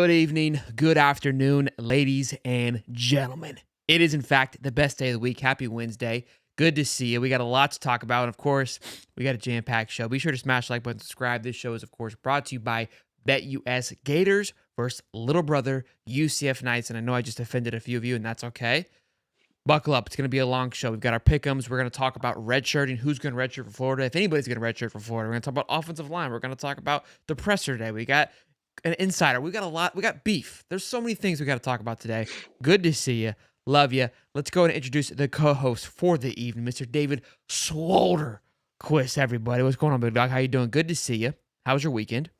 Good evening, good afternoon, ladies and gentlemen. It is, in fact, the best day of the week. Happy Wednesday. Good to see you. We got a lot to talk about. And, of course, we got a jam-packed show. Be sure to smash the like button, subscribe. This show is, of course, brought to you by BetUS. Gators versus little brother UCF Knights. And I know I just offended a few of you, and that's okay. Buckle up. It's going to be a long show. We've got our pick'ems. We're going to talk about redshirting, who's going to redshirt for Florida, if anybody's going to redshirt for Florida. We're going to talk about offensive line. We're going to talk about the presser today. We got an insider. We got a lot. We got beef. There's so many things we got to talk about today. Good to see you. Love you. Let's go and introduce the co-host for the evening, Mr. David Swolderquist, everybody. What's going on, big dog? How you doing? Good to see you. How was your weekend?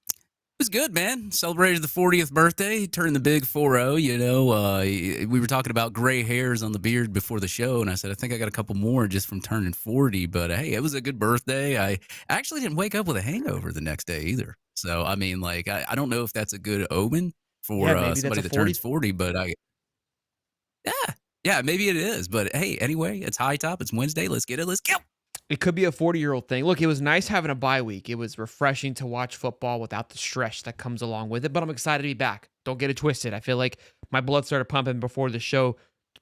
It was good, man. Celebrated the 40th birthday, turned the big 4-0, we were talking about gray hairs on the beard before the show, and I said, I think I got a couple more just from turning 40, but hey, it was a good birthday. I actually didn't wake up with a hangover the next day either. So, I mean, like, I don't know if that's a good omen for somebody that turns 40, but yeah, maybe it is. But hey, anyway, it's high top. It's Wednesday. Let's get it. Let's go. It could be a 40-year-old thing. Look, it was nice having a bye week. It was refreshing to watch football without the stress that comes along with it, but I'm excited to be back. Don't get it twisted. I feel like my blood started pumping before the show,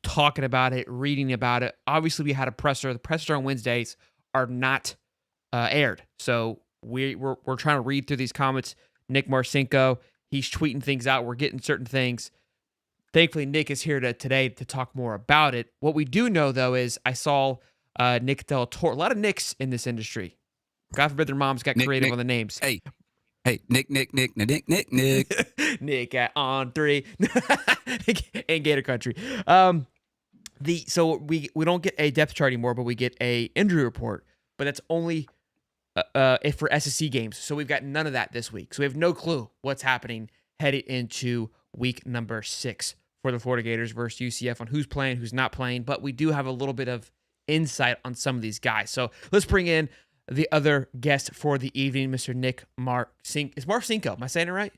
talking about it, reading about it. Obviously, we had a presser. The pressers on Wednesdays are not aired, so we're trying to read through these comments. Nick Marcinko, he's tweeting things out. We're getting certain things. Thankfully, Nick is here today to talk more about it. What we do know, though, is I saw Nick Del Toro. A lot of Nicks in this industry. God forbid their moms got creative on the names. Hey, Nick. Nick on 3 in Gator Country. So we don't get a depth chart anymore, but we get a injury report. But that's only if for SEC games. So we've got none of that this week. So we have no clue what's happening headed into week number 6 for the Florida Gators versus UCF on who's playing, who's not playing. But we do have a little bit of insight on some of these guys. So let's bring in the other guest for the evening, Mr. Nick Marcinko. Is Marcinko? Am I saying it right?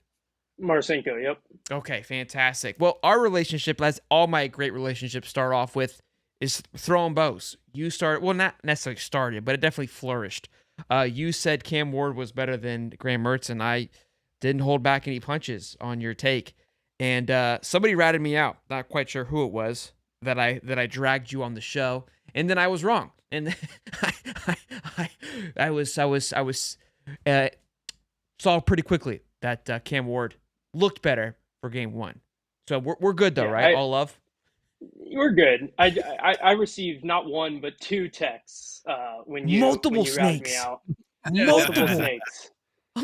Marcinko, yep. Okay, fantastic. Well, our relationship, as all my great relationships start off with, is throwing bows. You started, well, not necessarily started, but it definitely flourished. You said Cam Ward was better than Graham Mertz, and I didn't hold back any punches on your take. And somebody ratted me out. Not quite sure who it was that I dragged you on the show. And then I was wrong, and I saw pretty quickly that Cam Ward looked better for game 1. So we're good though, right? All love. We're good. I received not one but 2 texts when you ratted me out. Multiple snakes.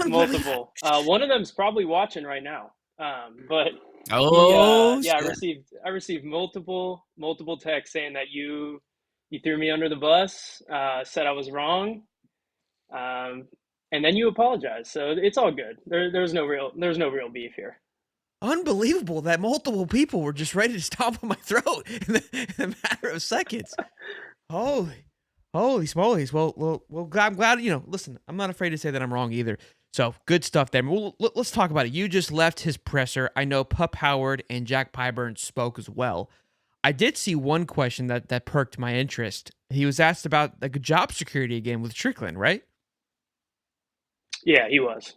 Multiple. One of them's probably watching right now. But I received multiple texts saying that you threw me under the bus, said I was wrong, and then you apologized. So it's all good. There's no real beef here. Unbelievable that multiple people were just ready to stomp on my throat in a matter of seconds. Holy smolies. Well, I'm glad, listen, I'm not afraid to say that I'm wrong either. So good stuff there. Well, let's talk about it. You just left his presser. I know Pup Howard and Jack Pyburn spoke as well. I did see one question that perked my interest. He was asked about like job security again with Strickland, right? Yeah, he was.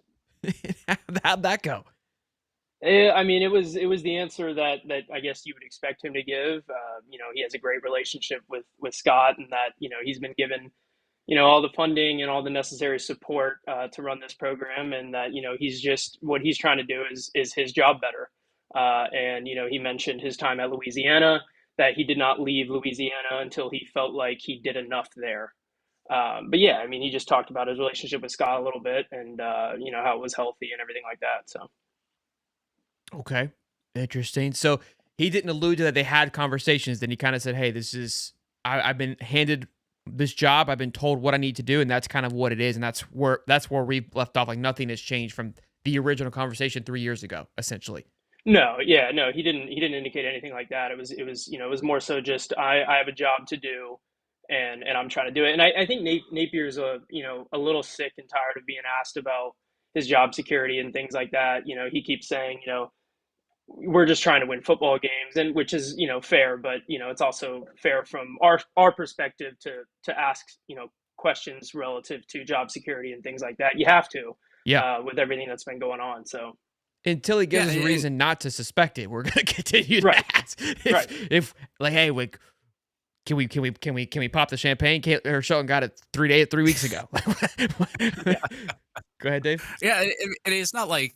How'd that go? I mean, it was the answer that I guess you would expect him to give. He has a great relationship with Scott, and that he's been given all the funding and all the necessary support to run this program, and that he's just what he's trying to do is his job better. And he mentioned his time at Louisiana, that he did not leave Louisiana until he felt like he did enough there. But yeah, I mean, he just talked about his relationship with Scott a little bit, and how it was healthy and everything like that. So. Okay, interesting. So he didn't allude to that they had conversations. Then he kind of said, "Hey, I've been handed this job. I've been told what I need to do, and that's kind of what it is. And that's where we left off. Like nothing has changed from the original conversation 3 years ago, essentially." No, he didn't indicate anything like that. It was more so just I have a job to do, and I'm trying to do it. And I think Napier's a little sick and tired of being asked about his job security and things like that. He keeps saying, we're just trying to win football games, and which is, fair, but, it's also fair from our perspective to ask, questions relative to job security and things like that. You have to, with everything that's been going on. So. until he gives Yeah, us a and reason not to suspect it, we're gonna continue to Right. ask. Right. If like, hey, can we pop the champagne? Or Shelton got it 3 weeks ago. Yeah. Go ahead, Dave. yeah, and it's not like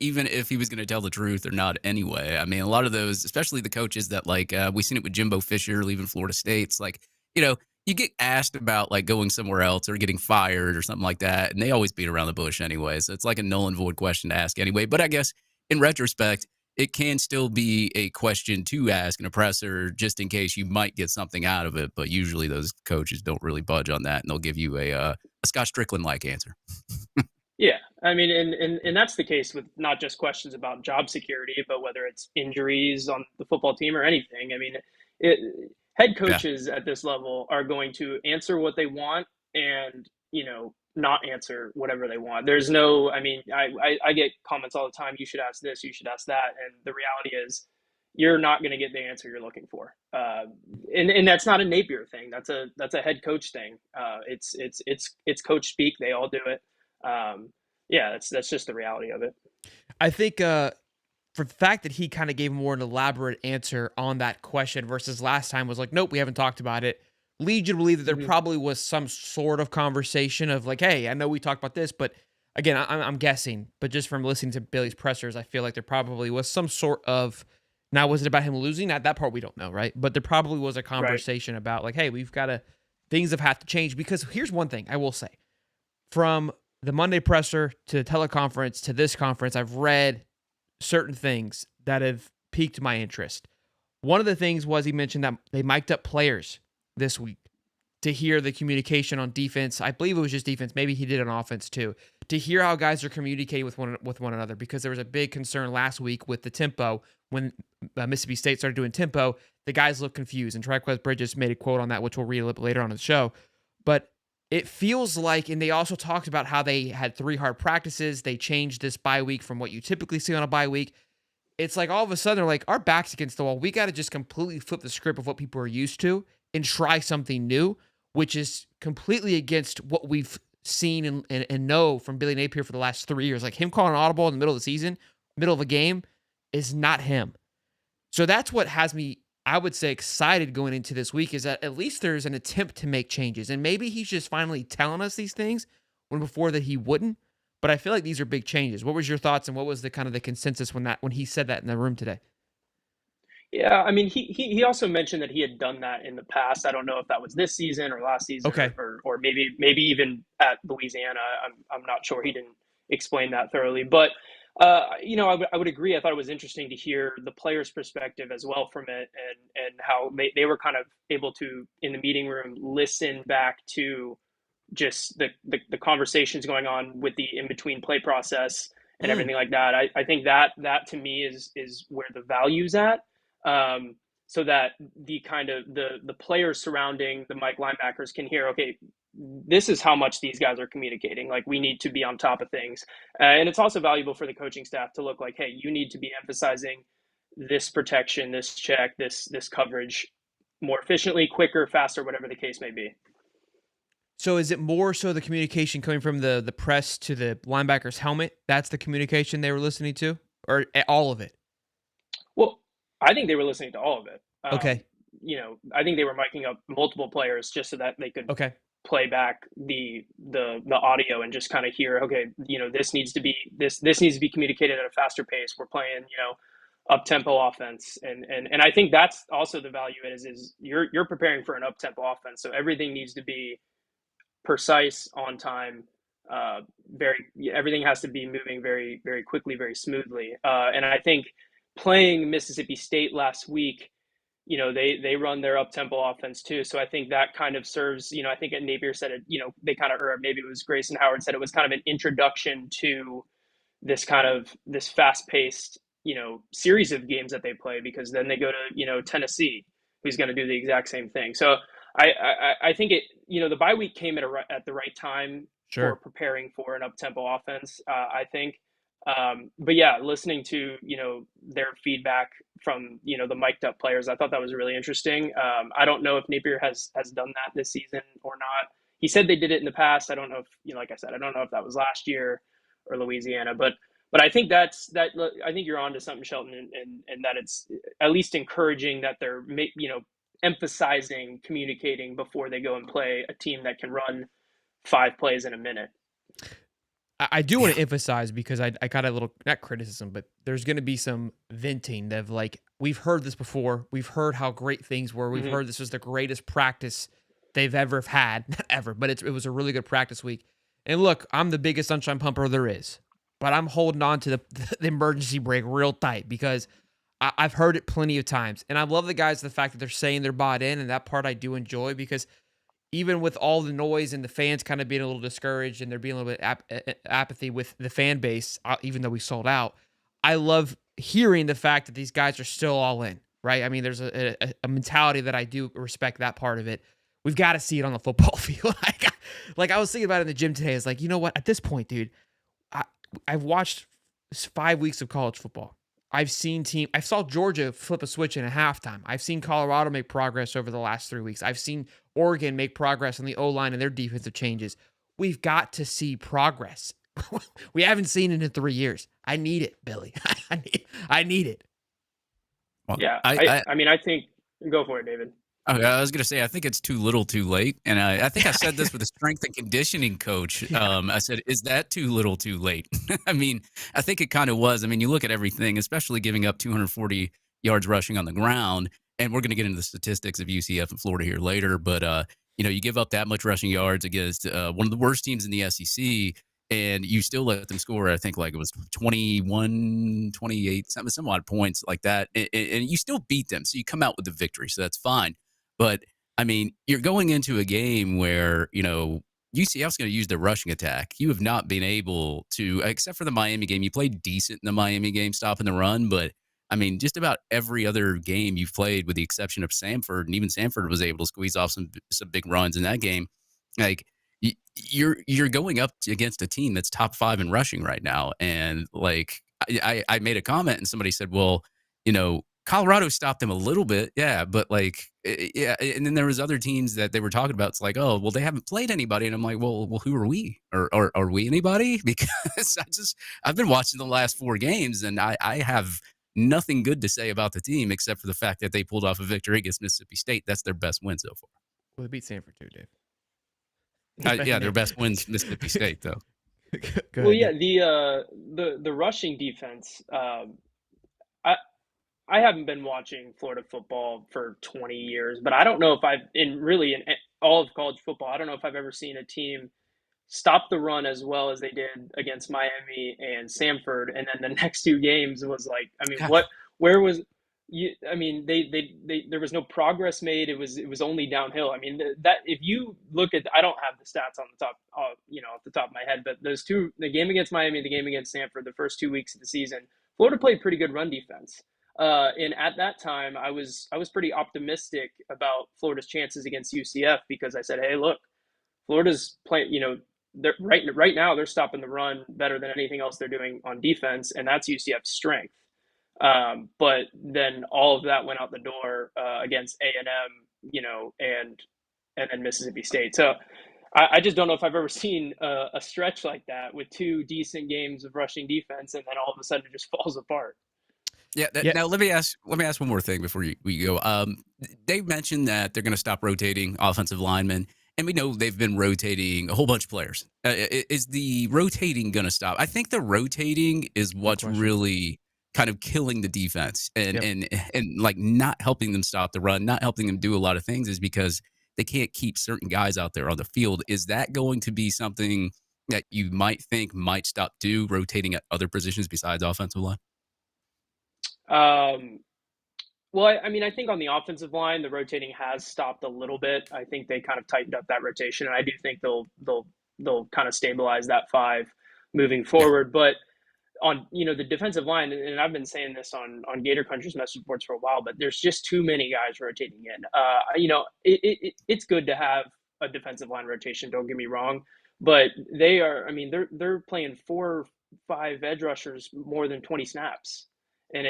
even if he was going to tell the truth or not anyway. I mean, a lot of those, especially the coaches that we seen it with Jimbo Fisher leaving Florida State. It's like, you get asked about like going somewhere else or getting fired or something like that, and they always beat around the bush anyway. So it's like a null and void question to ask anyway. But I guess in retrospect, it can still be a question to ask an oppressor just in case you might get something out of it. But usually those coaches don't really budge on that, and they'll give you a Scott Strickland-like answer. Yeah, I mean, and that's the case with not just questions about job security, but whether it's injuries on the football team or anything. I mean, head Yeah. coaches at this level are going to answer what they want and, not answer whatever they want. There's no, I mean, I get comments all the time, you should ask this, you should ask that. And the reality is you're not going to get the answer you're looking for. And that's not a Napier thing. That's a head coach thing. It's coach speak. They all do it. Yeah, that's just the reality of it. I think for the fact that he kind of gave more an elaborate answer on that question versus last time was like, nope, we haven't talked about it, leads you to believe that there probably was some sort of conversation of like, hey, I know we talked about this, but again, I'm guessing, but just from listening to Billy's pressers, I feel like there probably was some sort of, now was it about him losing? That part we don't know, right? But there probably was a conversation about like, hey, things have had to change, because here's one thing I will say. From the Monday presser to the teleconference to this conference, I've read certain things that have piqued my interest. One of the things was he mentioned that they mic'd up players this week to hear the communication on defense. I believe it was just defense. Maybe he did it on offense too, to hear how guys are communicating with one another, because there was a big concern last week with the tempo. When Mississippi State started doing tempo, the guys looked confused, and Triquez Bridges made a quote on that, which we'll read a little bit later on in the show. But it feels like, and they also talked about how they had 3 hard practices. They changed this bye week from what you typically see on a bye week. It's like all of a sudden they're like, our back's against the wall. We got to just completely flip the script of what people are used to and try something new, which is completely against what we've seen and know from Billy Napier for the last 3 years. Like him calling an audible in the middle of the season, middle of a game, is not him. So that's what has me, I would say, excited going into this week, is that at least there's an attempt to make changes. And maybe he's just finally telling us these things when before that he wouldn't. But I feel like these are big changes. What was your thoughts, and what was the kind of the consensus when he said that in the room today? Yeah, I mean, he also mentioned that he had done that in the past. I don't know if that was this season or last season, Okay. or maybe even at Louisiana. I'm not sure. He didn't explain that thoroughly, but I would agree. I thought it was interesting to hear the players' perspective as well from it, and how they were kind of able to, in the meeting room, listen back to just the conversations going on with the in between play process and everything like that. I think that to me is where the value's at. So that the kind of the players surrounding the Mike linebackers can hear, okay, this is how much these guys are communicating. Like, we need to be on top of things. And it's also valuable for the coaching staff to look like, hey, you need to be emphasizing this protection, this check, this coverage more efficiently, quicker, faster, whatever the case may be. So is it more so the communication coming from the press to the linebacker's helmet? That's the communication they were listening to, or all of it? Well, I think they were listening to all of it. Okay. I think they were miking up multiple players just so that they could play back the audio and just kind of hear, okay, this needs to be communicated at a faster pace. We're playing, up tempo offense, and I think that's also the value in it is you're preparing for an up tempo offense, so everything needs to be precise, on time. Everything has to be moving very, very quickly, very smoothly. And I think playing Mississippi State last week, they run their up tempo offense too. So I think that kind of serves, I think Napier said it, they kind of, or maybe it was Grayson Howard said it was kind of an introduction to this fast paced, series of games that they play, because then they go to, Tennessee, who's going to do the exact same thing. So I think the bye week came at the right time for preparing for an up-tempo offense, I think. But yeah, listening to, their feedback from, the mic'd up players, I thought that was really interesting. I don't know if Napier has done that this season or not. He said they did it in the past. I don't know if, like I said, I don't know if that was last year or Louisiana, but But I think that's that. I think you're onto something, Shelton, and that it's at least encouraging that they're emphasizing communicating before they go and play a team that can run 5 plays in a minute. I do want Yeah. to emphasize because I got a little, not criticism, but there's going to be some venting of like, we've heard this before. We've heard how great things were. We've Mm-hmm. heard this was the greatest practice they've ever had. Not ever, but it was a really good practice week. And look, I'm the biggest sunshine pumper there is, but I'm holding on to the emergency brake real tight because I've heard it plenty of times. And I love the guys, the fact that they're saying they're bought in, and that part I do enjoy because even with all the noise and the fans kind of being a little discouraged and there being a little bit apathy with the fan base, even though we sold out, I love hearing the fact that these guys are still all in, right? I mean, there's a mentality that I do respect that part of it. We've got to see it on the football field. Like I was thinking about it in the gym today. It's like, you know what? At this point, dude, I've watched 5 weeks of college football. I saw Georgia flip a switch in a halftime. I've seen Colorado make progress over the last 3 weeks. I've seen Oregon make progress on the O-line and their defensive changes. We've got to see progress. We haven't seen it in 3 years. I need it, Billy. I need it. Well, Yeah, I mean, I think go for it, David. I was going to say, I think it's too little too late. And I think I said this with a strength and conditioning coach. Yeah. I said, is that too little too late? I mean, I think it kind of was. I mean, you look at everything, especially giving up 240 yards rushing on the ground. And we're going to get into the statistics of UCF and Florida here later. But, you give up that much rushing yards against one of the worst teams in the SEC. And you still let them score, I think, like it was 21, 28, some odd points like that. And you still beat them. So you come out with the victory. So that's fine. But, I mean, you're going into a game where, UCF's going to use their rushing attack. You have not been able to, except for the Miami game, you played decent in the Miami game, stopping the run. But, I mean, just about every other game you've played, with the exception of Samford, and even Samford was able to squeeze off some big runs in that game. Like, you're going up against a team that's top 5 in rushing right now. And, like, I made a comment and somebody said, well, Colorado stopped them a little bit, yeah, but yeah, and then there was other teams that they were talking about. It's like, oh, well, they haven't played anybody, and I'm like, well, who are we? Or are we anybody? Because I've been watching the last 4 games, and I have nothing good to say about the team except for the fact that they pulled off a victory against Mississippi State. That's their best win so far. Well, they beat Sanford too, Dave. Yeah, their best win's Mississippi State though. Well, yeah, the rushing defense. I haven't been watching Florida football for 20 years, but I don't know if in all of college football, I don't know if I've ever seen a team stop the run as well as they did against Miami and Samford. And then the next 2 games was like, I mean, where was you? I mean, there was no progress made. It was only downhill. I mean, that if you look at, I don't have the stats on the top, off the top of my head, but the game against Miami, the game against Samford, the first 2 weeks of the season, Florida played pretty good run defense. And at that time, I was pretty optimistic about Florida's chances against UCF because I said, hey, look, Florida's playing, they're right now they're stopping the run better than anything else they're doing on defense, and that's UCF's strength. But then all of that went out the door against A&M, and then Mississippi State. So I just don't know if I've ever seen a stretch like that with 2 decent games of rushing defense, and then all of a sudden it just falls apart. Yeah. Now let me ask one more thing before we go. Dave mentioned that they're going to stop rotating offensive linemen, and we know they've been rotating a whole bunch of players. Is the rotating going to stop? I think the rotating is what's really kind of killing the defense and like not helping them stop the run, not helping them do a lot of things, is because they can't keep certain guys out there on the field. Is that going to be something that you might think might stop rotating at other positions besides offensive line? Well, I mean, I think on the offensive line, the rotating has stopped a little bit. I think they kind of tightened up that rotation, and I do think they'll kind of stabilize that 5 moving forward. But on the defensive line, and I've been saying this on Gator Country's message boards for a while, but there's just too many guys rotating in. It's good to have a defensive line rotation. Don't get me wrong, but they're playing 4 or 5 edge rushers more than 20 snaps. And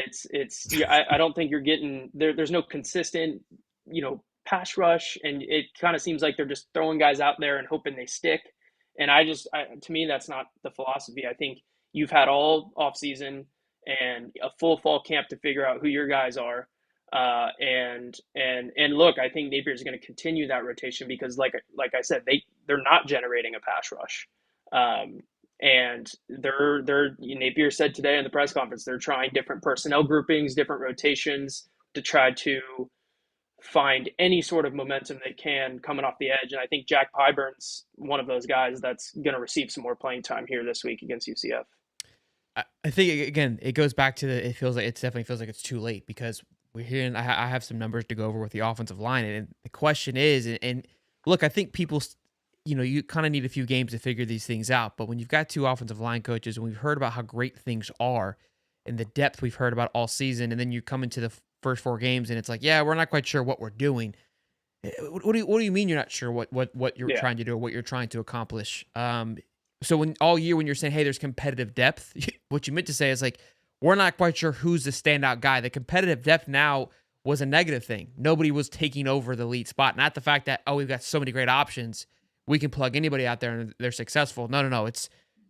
I don't think you're getting there. There's no consistent, pass rush. And it kind of seems like they're just throwing guys out there and hoping they stick. And to me, that's not the philosophy. I think you've had all off season and a full fall camp to figure out who your guys are. And look, I think Napier is going to continue that rotation because, like I said, they're not generating a pass rush, and Napier said today in the press conference they're trying different personnel groupings, different rotations to try to find any sort of momentum they can coming off the edge. And I think Jack Pyburn's one of those guys that's going to receive some more playing time here this week against UCF. I think again, it goes back to it definitely feels like it's too late because we're hearing. I have some numbers to go over with the offensive line, and the question is, and look, I think people, you kind of need a few games to figure these things out. But when you've got two offensive line coaches, and we've heard about how great things are, and the depth we've heard about all season, and then you come into the first 4 games, and it's like, yeah, we're not quite sure what we're doing. What do you mean you're not sure what you're trying to do or what you're trying to accomplish? So when all year when you're saying, hey, there's competitive depth, what you meant to say is like, we're not quite sure who's the standout guy. The competitive depth now was a negative thing. Nobody was taking over the lead spot. Not the fact that, oh, we've got so many great options. We can plug anybody out there and they're successful. No.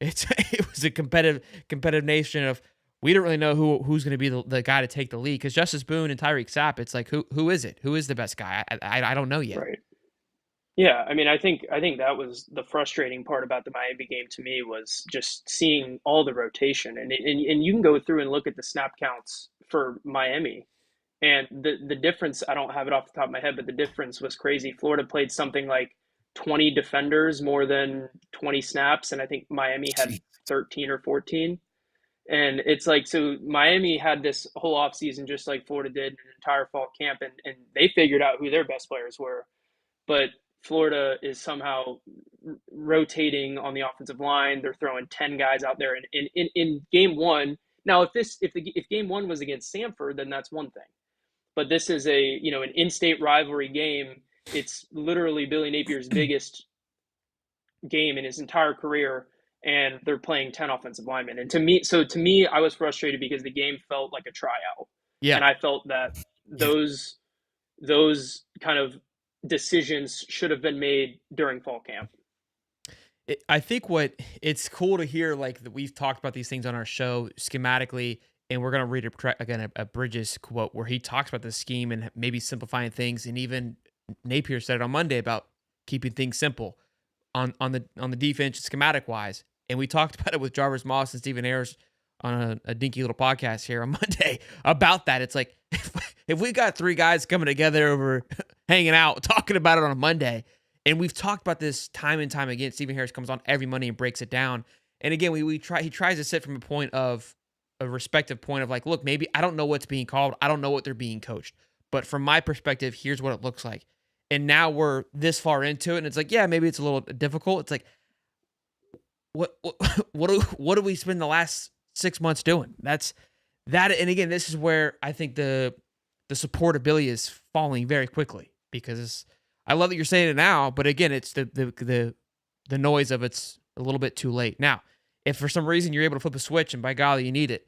It was a competitive nation of, we don't really know who's going to be the guy to take the lead. Because Justice Boone and Tyreek Sapp, it's like, who is it? Who is the best guy? I don't know yet. Right. Yeah, I mean, I think that was the frustrating part about the Miami game to me was just seeing all the rotation, and you can go through and look at the snap counts for Miami, and the difference, I don't have it off the top of my head, but the difference was crazy. Florida played something like 20 defenders more than 20 snaps, and I think Miami had 13 or 14. And it's like, so Miami had this whole offseason just like Florida did, an entire fall camp, and they figured out who their best players were, but Florida is somehow rotating on the offensive line. They're throwing 10 guys out there in game one. Now, if game one was against Samford, then that's one thing. But this is an in-state rivalry game. It's literally Billy Napier's biggest game in his entire career, and they're playing 10 offensive linemen. And to me, I was frustrated because the game felt like a tryout. Yeah. And I felt that those kind of decisions should have been made during fall camp. I think it's cool to hear, like, that we've talked about these things on our show schematically, and we're going to read a Bridges quote where he talks about the scheme and maybe simplifying things. And even Napier said it on Monday about keeping things simple on the defense schematic wise. And we talked about it with Jarvis Moss and Stephen Ayers on a dinky little podcast here on Monday about that. It's like, if we got 3 guys coming together over hanging out, talking about it on a Monday, and we've talked about this time and time again, Stephen Harris comes on every Monday and breaks it down. And again, he tries to sit from a respective point of like, look, maybe I don't know what's being called. I don't know what they're being coached. But from my perspective, here's what it looks like. And now we're this far into it, and it's like, yeah, maybe it's a little difficult. It's like, what do we spend the last 6 months doing? That's that. And again, this is where I think the supportability is falling very quickly, because I love that you're saying it now, but again, it's the noise of it's a little bit too late. Now, if for some reason you're able to flip a switch and by golly you need it,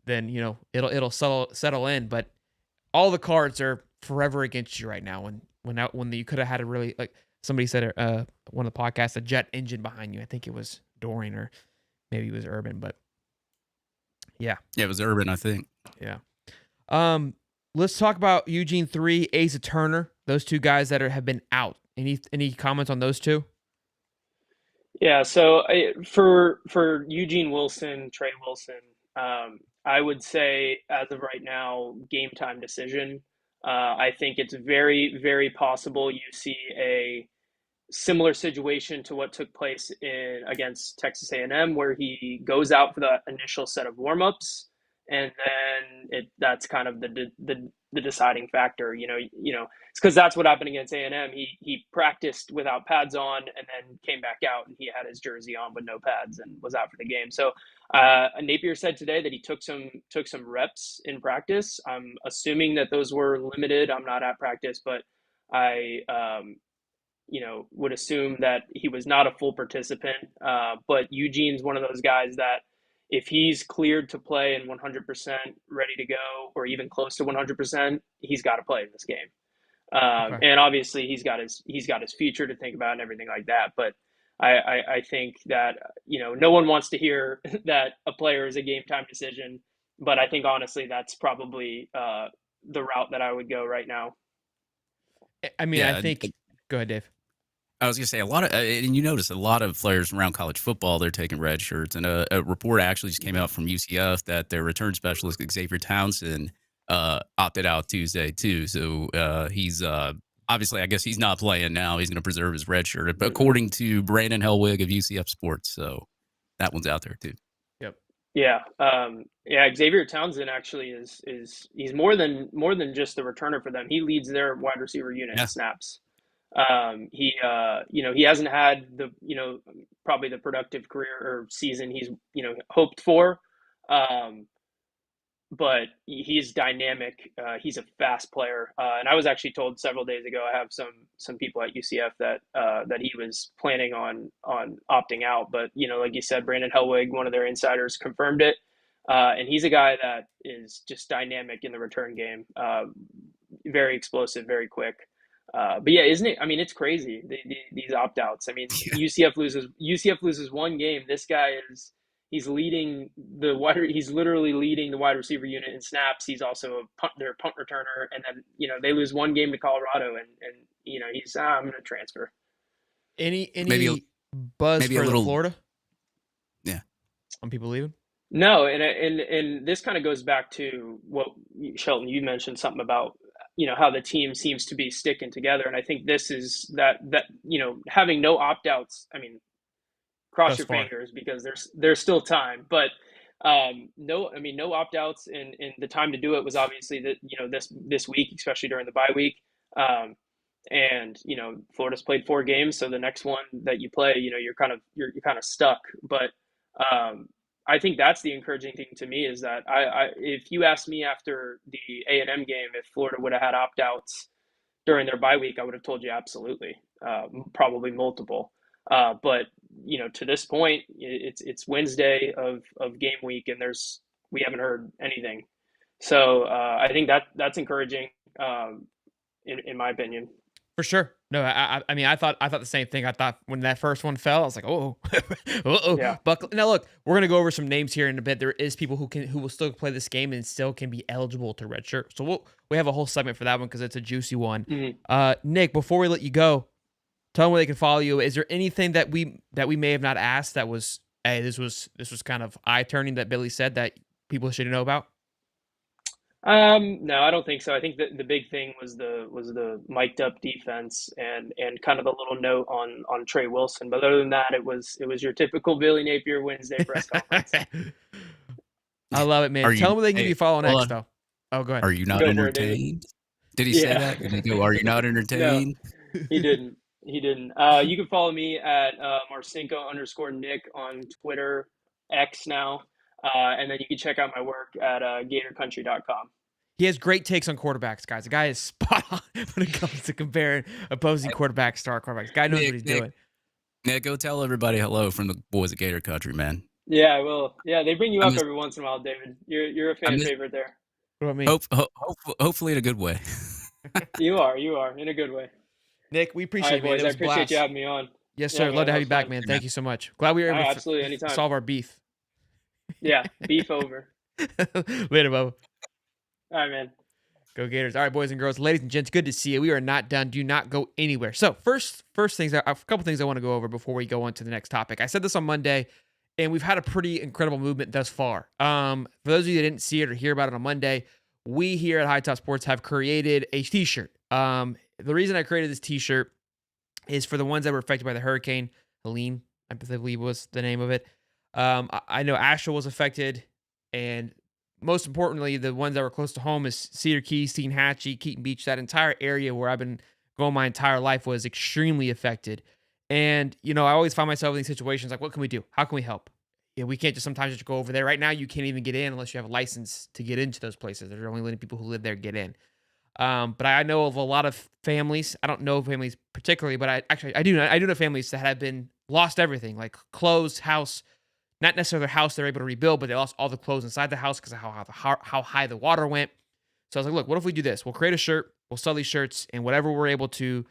then it'll settle in. But all the cards are forever against you right now. When you could have had a really, like somebody said, one of the podcasts, a jet engine behind you. I think it was Dorian or maybe it was Urban, but yeah, it was Urban, I think. Yeah. Let's talk about Eugene 3, Asa Turner. Those 2 guys that have been out. Any comments on those 2? Yeah. So for Eugene Wilson, Trey Wilson, I would say as of right now, game time decision. I think it's very, very possible you see a similar situation to what took place against Texas A&M, where he goes out for the initial set of warmups, and then that's kind of the deciding factor. It's because that's what happened against A&M. He practiced without pads on and then came back out, and he had his jersey on with no pads and was out for the game. So Napier said today that he took some reps in practice. I'm assuming that those were limited. I'm not at practice, but I would assume that he was not a full participant. But Eugene's one of those guys that if he's cleared to play and 100% ready to go, or even close to 100%, he's got to play in this game. Okay. And obviously he's got his future to think about and everything like that. But I think that, no one wants to hear that a player is a game time decision, but I think honestly that's probably the route that I would go right now. I mean, I Yeah, think. Go ahead, Dave. I was gonna say a lot of, and you notice a lot of players around college football, they're taking red shirts. And a report actually just came out from UCF that their return specialist Xavier Townsend opted out Tuesday too. So he's obviously, I guess he's not playing now. He's going to preserve his red shirt, but according to Brandon Helwig of UCF Sports, so that one's out there too. Yep. Yeah, Xavier Townsend actually is he's more than just the returner for them. He leads their wide receiver unit in snaps. He hasn't had the probably the productive career or season he's hoped for, but he's dynamic. He's a fast player, and I was actually told several days ago. I have some people at UCF that he was planning on opting out, but like you said, Brandon Helwig, one of their insiders, confirmed it, and he's a guy that is just dynamic in the return game, very explosive, very quick. But yeah, isn't it? I mean, it's crazy these opt outs. I mean, UCF loses one game. This guy he's leading he's literally leading the wide receiver unit in snaps. He's also their punt returner, and then they lose one game to Colorado, and he's I'm going to transfer. Any buzz maybe for a little, Florida? Yeah, on people leaving. No, and this kind of goes back to what Shelton, you mentioned something about how the team seems to be sticking together, and I think this is that having no opt outs. I mean, cross your fingers because there's still time, but no opt outs, and the time to do it was obviously this week, especially during the bye week. And Florida's played 4 games, so the next one that you play, you're kind of stuck. But I think that's the encouraging thing to me is that if you asked me after the A&M game if Florida would have had opt outs during their bye week, I would have told you absolutely, probably multiple. But to this point, it's Wednesday of game week, and we haven't heard anything. So I think that's encouraging, in my opinion. For sure. No, I mean, I thought the same thing. I thought when that first one fell, I was like, oh, Yeah. Buckle. Now look, we're gonna go over some names here in a bit. There is people who will still play this game and still can be eligible to redshirt. So we have a whole segment for that one because it's a juicy one. Mm-hmm. Nick, before we let you go, tell them where they can follow you. Is there anything that we may have not asked that was, hey, this was kind of eye turning that Billy said that people should know about? No, I don't think so. I think the big thing was the mic'd up defense and kind of a little note on Trey Wilson. But other than that, it was your typical Billy Napier Wednesday press conference. I love it, man. Tell them where they can give you follow next, though. Oh, go ahead. Are you not entertained? Did he say that? Did he go, are you not entertained? No, he didn't. He didn't. You can follow me at Marcinko_Nick on Twitter, X now. And then you can check out my work at GatorCountry.com. He has great takes on quarterbacks, guys. The guy is spot on when it comes to comparing opposing quarterbacks to our quarterbacks. The guy knows what he's doing. Nick, go tell everybody hello from the boys at Gator Country, man. Yeah, I will. Yeah, they bring you up every once in a while, David. You're a fan favorite there. What about me? Hopefully in a good way. You are in a good way. Nick, we appreciate it, man. Boys, I appreciate you having me on. Yes, sir. Love to have you back, man. Thank you so much. Glad we were able to solve our beef. Yeah, beef over. Later, Bubba. All right, man. Go Gators. All right, boys and girls, ladies and gents, good to see you. We are not done. Do not go anywhere. So first things, a couple things I want to go over before we go on to the next topic. I said this on Monday, and we've had a pretty incredible movement thus far. For those of you that didn't see it or hear about it on Monday, we here at High Top Sports have created a T-shirt. The reason I created this T-shirt is for the ones that were affected by the hurricane. Helene, I believe was the name of it. I know Asheville was affected, and most importantly, the ones that were close to home is Cedar Key, Steinhatchee, Keaton Beach. That entire area where I've been going my entire life was extremely affected. And, I always find myself in these situations like, what can we do? How can we help? We can't just sometimes just go over there. Right now, you can't even get in unless you have a license to get into those places. They're only letting people who live there get in. But I know of a lot of families. I don't know families particularly, but I do know families that have been lost everything, like clothes, house. Not necessarily their house they're able to rebuild, but they lost all the clothes inside the house because of how high the water went. So I was like, look, what if we do this? We'll create a shirt. We'll sell these shirts, and whatever we're able to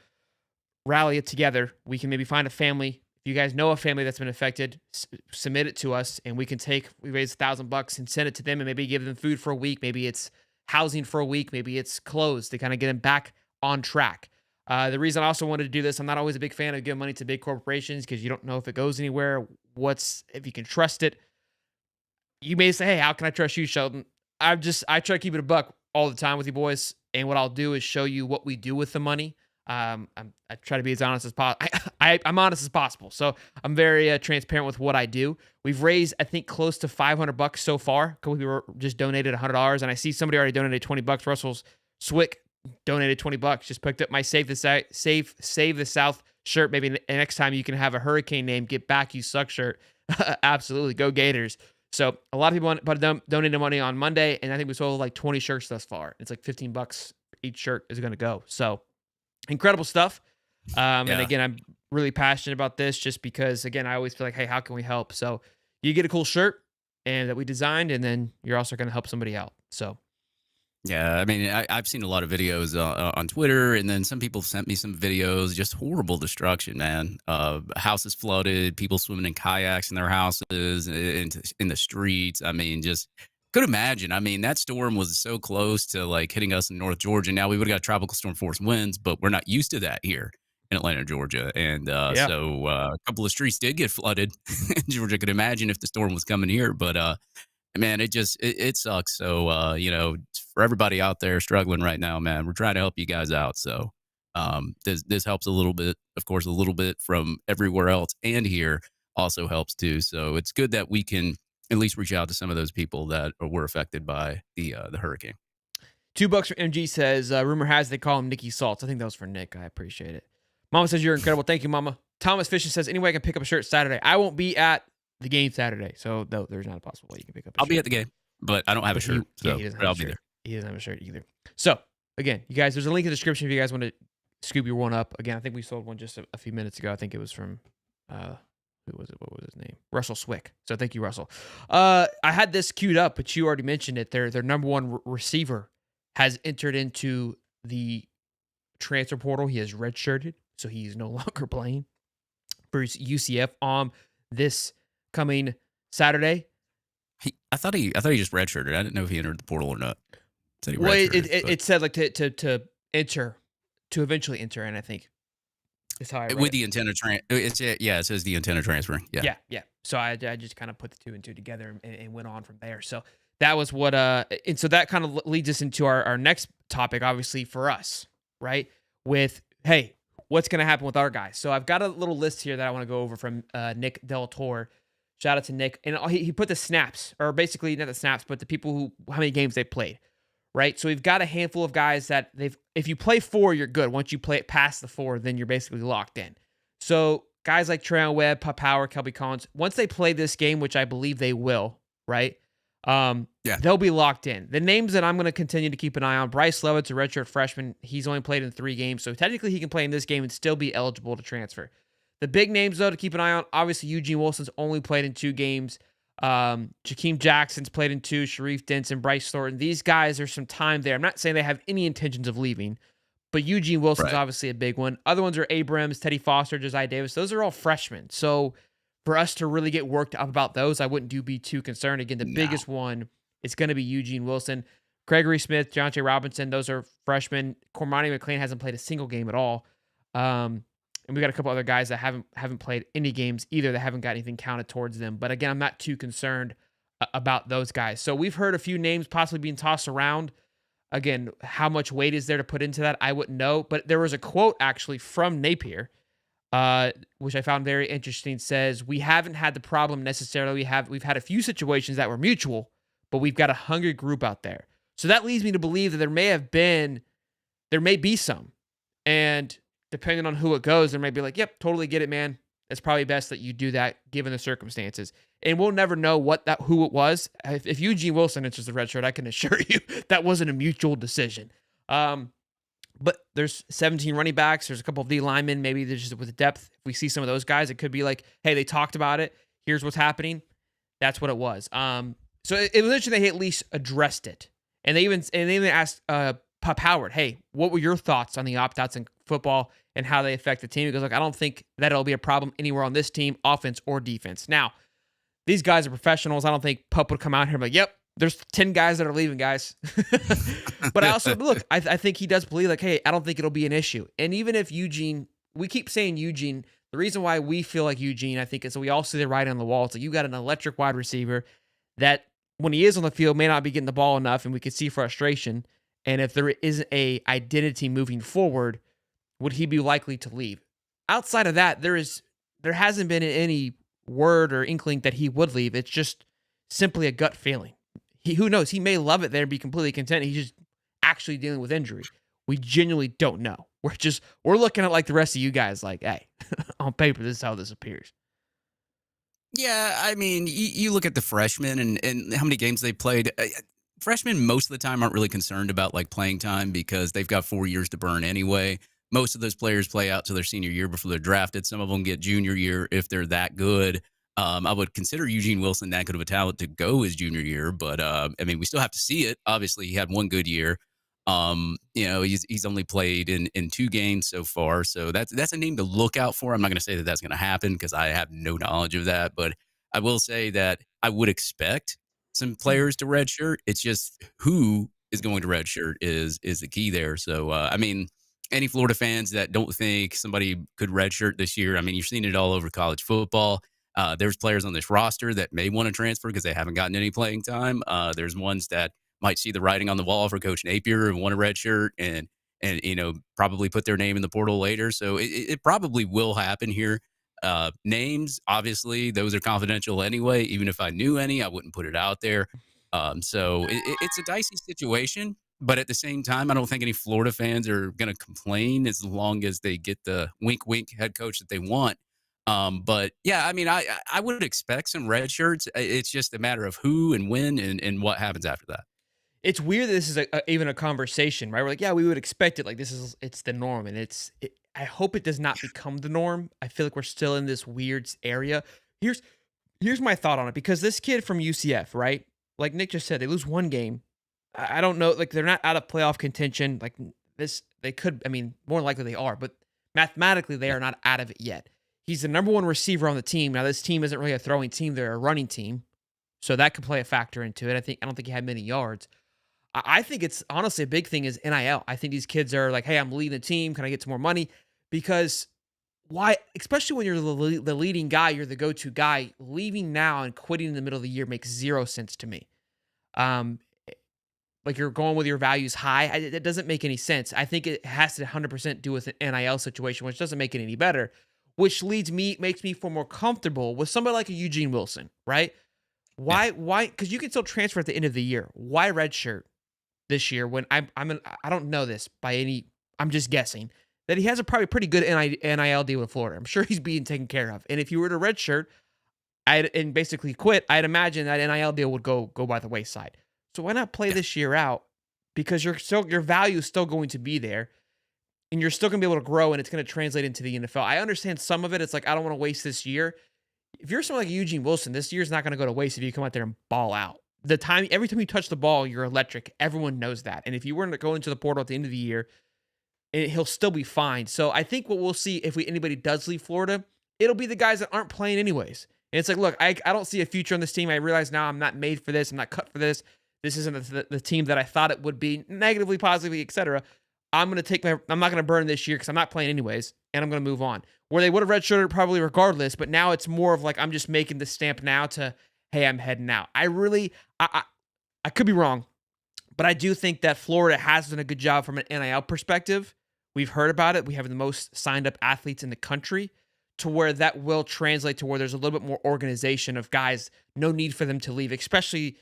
rally it together, we can maybe find a family. you guys know a family that's been affected, submit it to us, and we raise $1,000 and send it to them, and maybe give them food for a week. Maybe it's housing for a week. Maybe it's clothes to kind of get them back on track. The reason I also wanted to do this, I'm not always a big fan of giving money to big corporations because you don't know if it goes anywhere. If you can trust it. You may say, hey, how can I trust you, Sheldon? I try to keep it a buck all the time with you boys. And what I'll do is show you what we do with the money. I try to be as honest as possible. I'm honest as possible. So I'm very transparent with what I do. We've raised, I think, close to $500 so far. A couple people just donated $100. And I see somebody already donated $20. Russell's Swick donated $20. Just picked up my Save the South shirt. Maybe next time you can have a hurricane name, Get Back, You Suck shirt. Absolutely. Go Gators. So a lot of people donated money on Monday, and I think we sold like 20 shirts thus far. It's like $15 each shirt is going to go. So incredible stuff. And again, I'm really passionate about this just because, again, I always feel like, hey, how can we help? So you get a cool shirt and that we designed, and then you're also going to help somebody out. So. Yeah, I mean, I've seen a lot of videos on Twitter, and then some people sent me some videos, just horrible destruction, man. Houses flooded, people swimming in kayaks in their houses, in the streets. I mean, just could imagine. I mean, that storm was so close to like hitting us in North Georgia. Now we would have got tropical storm force winds, but we're not used to that here in Atlanta, Georgia. And so a couple of streets did get flooded. Georgia could imagine if the storm was coming here, but man, it sucks. So, for everybody out there struggling right now, man, we're trying to help you guys out. So, this helps a little bit, of course, a little bit from everywhere else, and here also helps too. So it's good that we can at least reach out to some of those people that were affected by the hurricane. $2 for MG says, rumor has they call him Nicky Salts. I think that was for Nick. I appreciate it. Mama says, you're incredible. Thank you, Mama. Thomas Fisher says, anyway, I can pick up a shirt Saturday. I won't be at the game Saturday, so no, there's not a possible way you can pick up a shirt. I'll be at the game, but I don't have a shirt, so I'll be there. He doesn't have a shirt either. So, again, you guys, there's a link in the description if you guys want to scoop your one up. Again, I think we sold one just a few minutes ago. I think it was from, who was it? What was his name? Russell Swick. So thank you, Russell. I had this queued up, but you already mentioned it. Their number one receiver has entered into the transfer portal. He has redshirted, so he's no longer playing for UCF on this coming Saturday. I thought he just redshirted. I didn't know if he entered the portal or not. It said like to enter, to eventually enter, and I think is how I read with it. the antenna it says the antenna transfer. Yeah. So I just kind of put the two and two together and went on from there. So that was what and so that kind of leads us into our next topic, obviously for us, right? With hey, what's going to happen with our guys? So I've got a little list here that I want to go over from Nick Del Toro. Shout out to Nick. And he put the snaps, or basically not the snaps, but the people how many games they played, right? So we've got a handful of guys that if you play 4, you're good. Once you play it past the 4, then you're basically locked in. So guys like Trayon Webb, Pup Power, Kelby Collins, once they play this game, which I believe they will, right? They'll be locked in. The names that I'm going to continue to keep an eye on, Bryce Lovett's a redshirt freshman. He's only played in 3 games, so technically he can play in this game and still be eligible to transfer. The big names, though, to keep an eye on, obviously Eugene Wilson's only played in 2 games. Jakeem Jackson's played in 2, Sharif Denson, Bryce Thornton. These guys, there's some time there. I'm not saying they have any intentions of leaving, but Eugene Wilson's obviously a big one. Other ones are Abrams, Teddy Foster, Josiah Davis. Those are all freshmen. So for us to really get worked up about those, I wouldn't be too concerned. Again, the biggest one is going to be Eugene Wilson. Gregory Smith, Deontay Robinson, those are freshmen. Cormani McLean hasn't played a single game at all. And we got a couple other guys that haven't played any games either, that haven't got anything counted towards them. But again, I'm not too concerned about those guys. So we've heard a few names possibly being tossed around. Again, how much weight is there to put into that? I wouldn't know. But there was a quote actually from Napier, which I found very interesting. Says, we haven't had the problem necessarily. We've had a few situations that were mutual, but we've got a hungry group out there. So that leads me to believe that there may be some. And depending on who it goes, there may be like, yep, totally get it, man. It's probably best that you do that given the circumstances. And we'll never know who it was. If Eugene Wilson enters the red shirt, I can assure you that wasn't a mutual decision. But there's 17 running backs. There's a couple of D linemen. Maybe there's just with the depth. If we see some of those guys, it could be like, hey, they talked about it. Here's what's happening. That's what it was. So it was interesting they at least addressed it. And they even asked Pup Howard, hey, what were your thoughts on the opt-outs in football and how they affect the team? He goes, look, I don't think that it'll be a problem anywhere on this team, offense or defense. Now, these guys are professionals. I don't think Pup would come out here and be like, yep, there's 10 guys that are leaving, guys. But I also, look, I think he does believe, like, hey, I don't think it'll be an issue. And even if Eugene, we keep saying Eugene, the reason why we feel like Eugene, I think, is we all see the writing on the wall. It's like you got an electric wide receiver that when he is on the field may not be getting the ball enough, and we can see frustration. And if there is a identity moving forward, would he be likely to leave? Outside of that, there hasn't been any word or inkling that he would leave. It's just simply a gut feeling. Who knows? He may love it there and be completely content. He's just actually dealing with injury. We genuinely don't know. We're looking at like the rest of you guys, like, hey, on paper, this is how this appears. Yeah, I mean, you look at the freshmen and how many games they played. Freshmen most of the time aren't really concerned about like playing time because they've got 4 years to burn anyway. Most of those players play out to their senior year before they're drafted. Some of them get junior year if they're that good. I would consider Eugene Wilson that good of a talent to go his junior year, but I mean, we still have to see it. Obviously, he had one good year. He's only played in 2 games so far, so that's a name to look out for. I'm not going to say that that's going to happen because I have no knowledge of that, but I will say that I would expect some players to redshirt. It's just who is going to redshirt is the key there. So I mean, any Florida fans that don't think somebody could redshirt this year, I mean, you're seeing it all over college football. There's players on this roster that may want to transfer because they haven't gotten any playing time. There's ones that might see the writing on the wall for Coach Napier and want a red shirt and probably put their name in the portal later. So it probably will happen here. Names, obviously, those are confidential anyway. Even if I knew any, I wouldn't put it out there. So it's a dicey situation. But at the same time, I don't think any Florida fans are going to complain as long as they get the wink, wink head coach that they want. But yeah, I mean, I would expect some red shirts. It's just a matter of who and when and what happens after that. It's weird that this is even a conversation, right? We're like, yeah, we would expect it. Like it's the norm, and I hope it does not become the norm. I feel like we're still in this weird area. Here's my thought on it, because this kid from UCF, right? Like Nick just said, they lose one game. I don't know, like they're not out of playoff contention. Like this, they could. I mean, more likely they are, but mathematically they are not out of it yet. He's the number one receiver on the team. Now this team isn't really a throwing team; they're a running team, so that could play a factor into it. I don't think he had many yards. I think it's honestly a big thing is NIL. I think these kids are like, hey, I'm leading the team. Can I get some more money? Because why, especially when you're the leading guy, you're the go-to guy, leaving now and quitting in the middle of the year makes zero sense to me. Like you're going with your values high. It doesn't make any sense. I think it has to 100% do with an NIL situation, which doesn't make it any better, which makes me feel more comfortable with somebody like a Eugene Wilson, right? Why? Because you can still transfer at the end of the year. Why redshirt this year when I don't know this by any, I'm just guessing that he has a probably pretty good NIL deal with Florida. I'm sure he's being taken care of. And if you were to redshirt and basically quit, I'd imagine that NIL deal would go by the wayside. So why not play this year out? Because your value is still going to be there, and you're still going to be able to grow, and it's going to translate into the NFL. I understand some of it. It's like, I don't want to waste this year. If you're someone like Eugene Wilson, this year's not going to go to waste if you come out there and ball out. Every time you touch the ball, you're electric. Everyone knows that. And if you were to go into the portal at the end of the year, he'll still be fine. So I think what we'll see if anybody does leave Florida, it'll be the guys that aren't playing anyways. And it's like, look, I don't see a future on this team. I realize now I'm not made for this. I'm not cut for this. This isn't the team that I thought it would be, negatively, positively, etc. I'm not going to burn this year because I'm not playing anyways, and I'm going to move on. Where they would have redshirted probably regardless, but now it's more of like, I'm just making the stamp now to, hey, I'm heading out. I could be wrong, but I do think that Florida has done a good job from an NIL perspective. We've heard about it. We have the most signed up athletes in the country, to where that will translate to where there's a little bit more organization of guys, no need for them to leave, especially,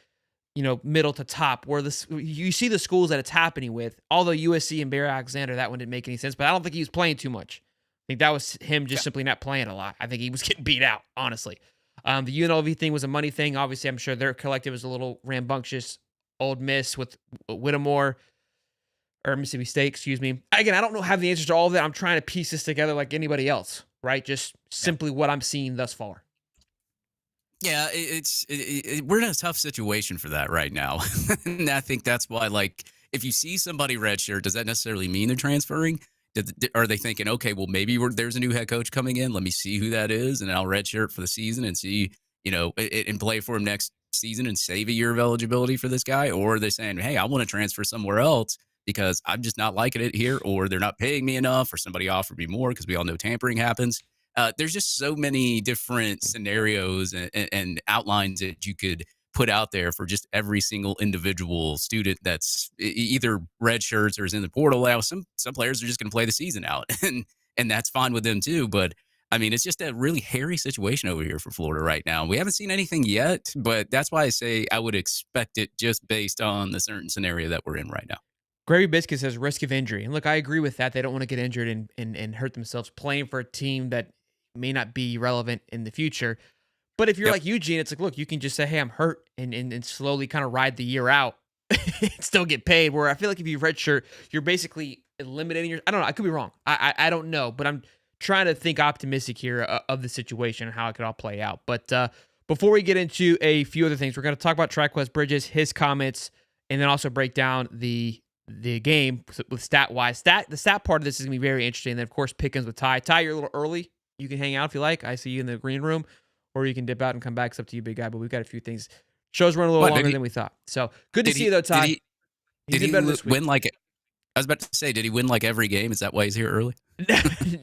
middle to top, where you see the schools that it's happening with. Although USC and Barry Alexander, that one didn't make any sense, but I don't think he was playing too much. I think that was him just simply not playing a lot. I think he was getting beat out, honestly. The UNLV thing was a money thing. Obviously, I'm sure their collective is a little rambunctious. Old Miss with Whittemore, or Mississippi State, excuse me. Again, I don't have the answers to all of that. I'm trying to piece this together like anybody else, right? Just simply what I'm seeing thus far. Yeah, we're in a tough situation for that right now. And I think that's why, like, if you see somebody redshirt, does that necessarily mean they're transferring? Are they thinking, okay, well, maybe there's a new head coach coming in. Let me see who that is, and I'll redshirt for the season and see, and play for him next season and save a year of eligibility for this guy? Or are they saying, hey, I want to transfer somewhere else because I'm just not liking it here, or they're not paying me enough, or somebody offered me more, because we all know tampering happens. There's just so many different scenarios and outlines that you could put out there for just every single individual student that's either red shirts or is in the portal. Now, some players are just going to play the season out, and that's fine with them too. But I mean, it's just a really hairy situation over here for Florida right now. We haven't seen anything yet, but that's why I say I would expect it just based on the certain scenario that we're in right now. Gravy Biscuit says risk of injury. And look, I agree with that. They don't want to get injured and hurt themselves playing for a team that may not be relevant in the future. But if you're like Eugene, it's like, look, you can just say, hey, I'm hurt, and slowly kind of ride the year out and still get paid. Where I feel like if you redshirt, you're basically eliminating I don't know. I could be wrong. I don't know. But I'm trying to think optimistic here of the situation and how it could all play out. But before we get into a few other things, we're going to talk about TriQuest Bridges, his comments, and then also break down the game with stat-wise. The stat part of this is going to be very interesting. And then, of course, Pickens with Ty. Ty, you're a little early. You can hang out if you like. I see you in the green room. Or you can dip out and come back. It's up to you, big guy. But we've got a few things. Show's running a little longer than we thought. So good to see you, though, Ty. Did he win like it? I was about to say, did he win like every game? Is that why he's here early?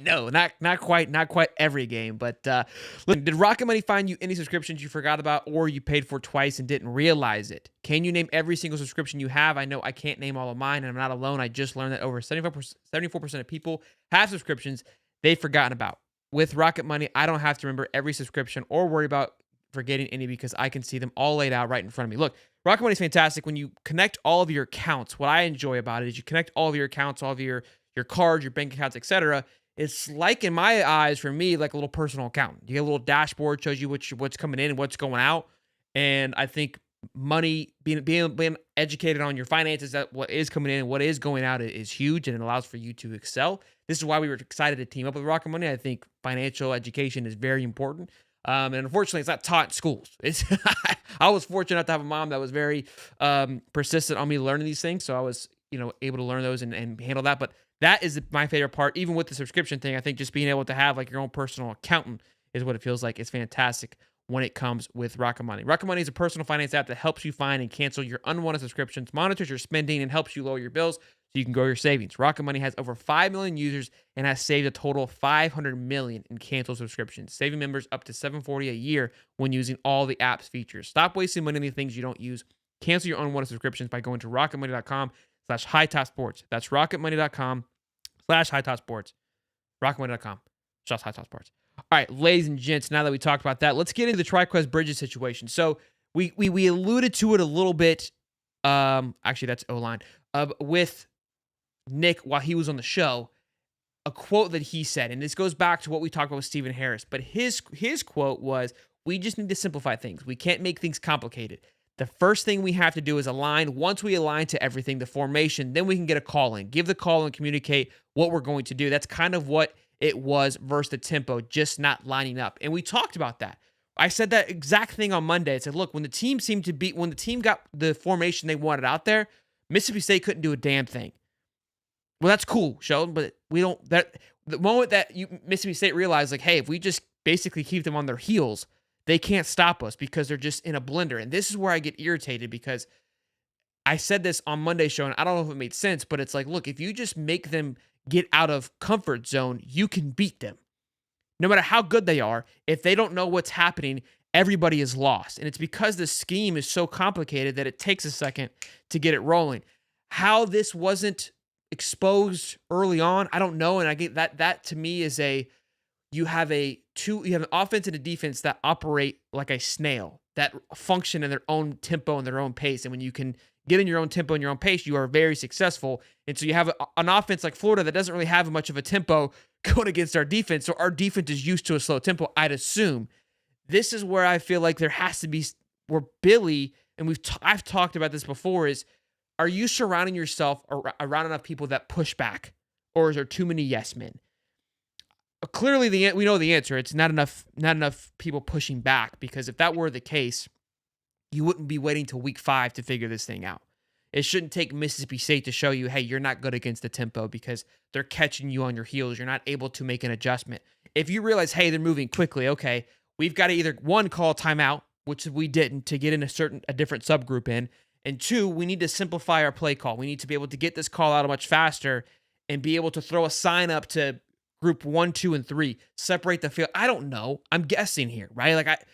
No, not quite every game. But look, did Rocket Money find you any subscriptions you forgot about or you paid for twice and didn't realize it? Can you name every single subscription you have? I know I can't name all of mine, and I'm not alone. I just learned that over 74% of people have subscriptions they've forgotten about. With Rocket Money, I don't have to remember every subscription or worry about forgetting any because I can see them all laid out right in front of me. Look, Rocket Money is fantastic. When you connect all of your accounts, what I enjoy about it is you connect all of your accounts, all of your cards, your bank accounts, etc. It's like, in my eyes, for me, like a little personal accountant. You get a little dashboard, shows you what's coming in and what's going out. And I think money, being educated on your finances, that what is coming in and what is going out is huge, and it allows for you to excel. This is why we were excited to team up with Rocket Money. I think financial education is very important. And unfortunately, it's not taught in schools. I was fortunate enough to have a mom that was very persistent on me learning these things. So I was, able to learn those and handle that. But that is my favorite part. Even with the subscription thing, I think just being able to have like your own personal accountant is what it feels like. It's fantastic when it comes with Rocket Money. Rocket Money is a personal finance app that helps you find and cancel your unwanted subscriptions, monitors your spending, and helps you lower your bills so you can grow your savings. Rocket Money has over 5 million users and has saved a total of $500 million in canceled subscriptions, saving members up to $740 a year when using all the app's features. Stop wasting money on the things you don't use. Cancel your unwanted subscriptions by going to rocketmoney.com/hightopsports. That's rocketmoney.com/hightopsports. rocketmoney.com/hightopsports. All right, ladies and gents, now that we talked about that, let's get into the TriQuest Bridges situation. So we alluded to it a little bit. Actually, that's O-line. With Nick while he was on the show, a quote that he said, and this goes back to what we talked about with Stephen Harris, but his quote was, we just need to simplify things. We can't make things complicated. The first thing we have to do is align. Once we align to everything, the formation, then we can get a call in. Give the call and communicate what we're going to do. That's kind of what it was versus the tempo, just not lining up. And we talked about that. I said that exact thing on Monday. I said, look, when the team got the formation they wanted out there, Mississippi State couldn't do a damn thing. Well, that's cool, Sheldon, but the moment that Mississippi State realized, like, hey, if we just basically keep them on their heels, they can't stop us because they're just in a blender. And this is where I get irritated because I said this on Monday's show, and I don't know if it made sense, but it's like, look, if you just make them get out of comfort zone, you can beat them. No matter how good they are, if they don't know what's happening, everybody is lost. And it's because the scheme is so complicated that it takes a second to get it rolling. How this wasn't exposed early on, I don't know. And I get that to me is you have an offense and a defense that operate like a snail, that function in their own tempo and their own pace. And when you can get in your own tempo and your own pace, you are very successful. And so you have an offense like Florida that doesn't really have much of a tempo going against our defense. So our defense is used to a slow tempo, I'd assume. This is where I feel like there has to be, where Billy, and I've talked about this before, is, are you surrounding yourself around enough people that push back? Or is there too many yes men? Clearly, we know the answer. It's not enough people pushing back, because if that were the case, you wouldn't be waiting till week 5 to figure this thing out. It shouldn't take Mississippi State to show you, hey, you're not good against the tempo because they're catching you on your heels. You're not able to make an adjustment. If you realize, hey, they're moving quickly, okay, we've got to either, one, call timeout, which we didn't, to get in a different subgroup in, and two, we need to simplify our play call. We need to be able to get this call out much faster and be able to throw a sign up to group 1, 2, and 3, separate the field. I don't know. I'm guessing here, right? Like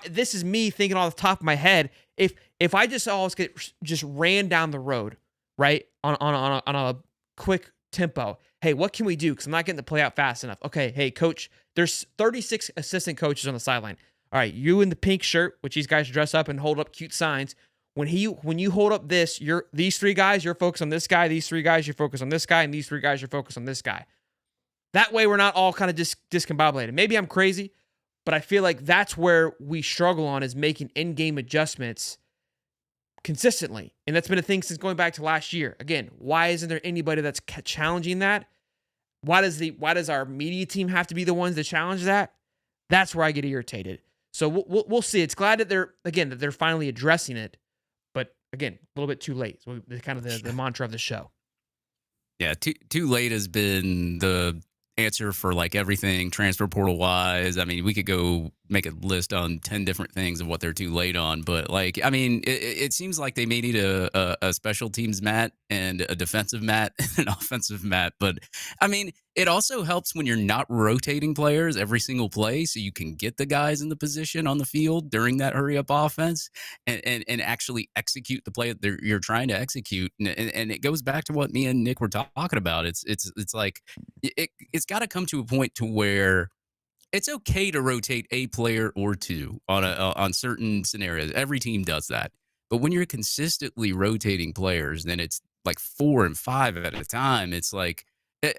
this is me thinking off the top of my head. If I just always get just ran down the road, right, on a quick tempo, hey, what can we do? Because I'm not getting the play out fast enough. Okay, hey, coach, there's 36 assistant coaches on the sideline. All right, you in the pink shirt, which these guys dress up and hold up cute signs. When you hold up this, these 3 guys, you're focused on this guy. These 3 guys, you're focused on this guy, and these 3 guys, you're focused on this guy. That way, we're not all kind of discombobulated. Maybe I'm crazy, but I feel like that's where we struggle on, is making in-game adjustments consistently. And that's been a thing since going back to last year. Again, why isn't there anybody that's challenging that? Why does our media team have to be the ones that challenge that? That's where I get irritated. So we'll see. It's glad that they're finally addressing it, but again, a little bit too late. So kind of the mantra of the show. Yeah, too late has been the answer for like everything transfer portal wise. I mean, we could go make a list on 10 different things of what they're too late on, but like, I mean, it seems like they may need a special teams mat and a defensive mat and an offensive mat. But I mean, it also helps when you're not rotating players every single play, so you can get the guys in the position on the field during that hurry up offense and actually execute the play that you're trying to execute. And it goes back to what me and Nick were talking about. It's like it's got to come to a point to where it's okay to rotate a player or two on certain scenarios. Every team does that. But when you're consistently rotating players, then it's like 4 and 5 at a time. It's like,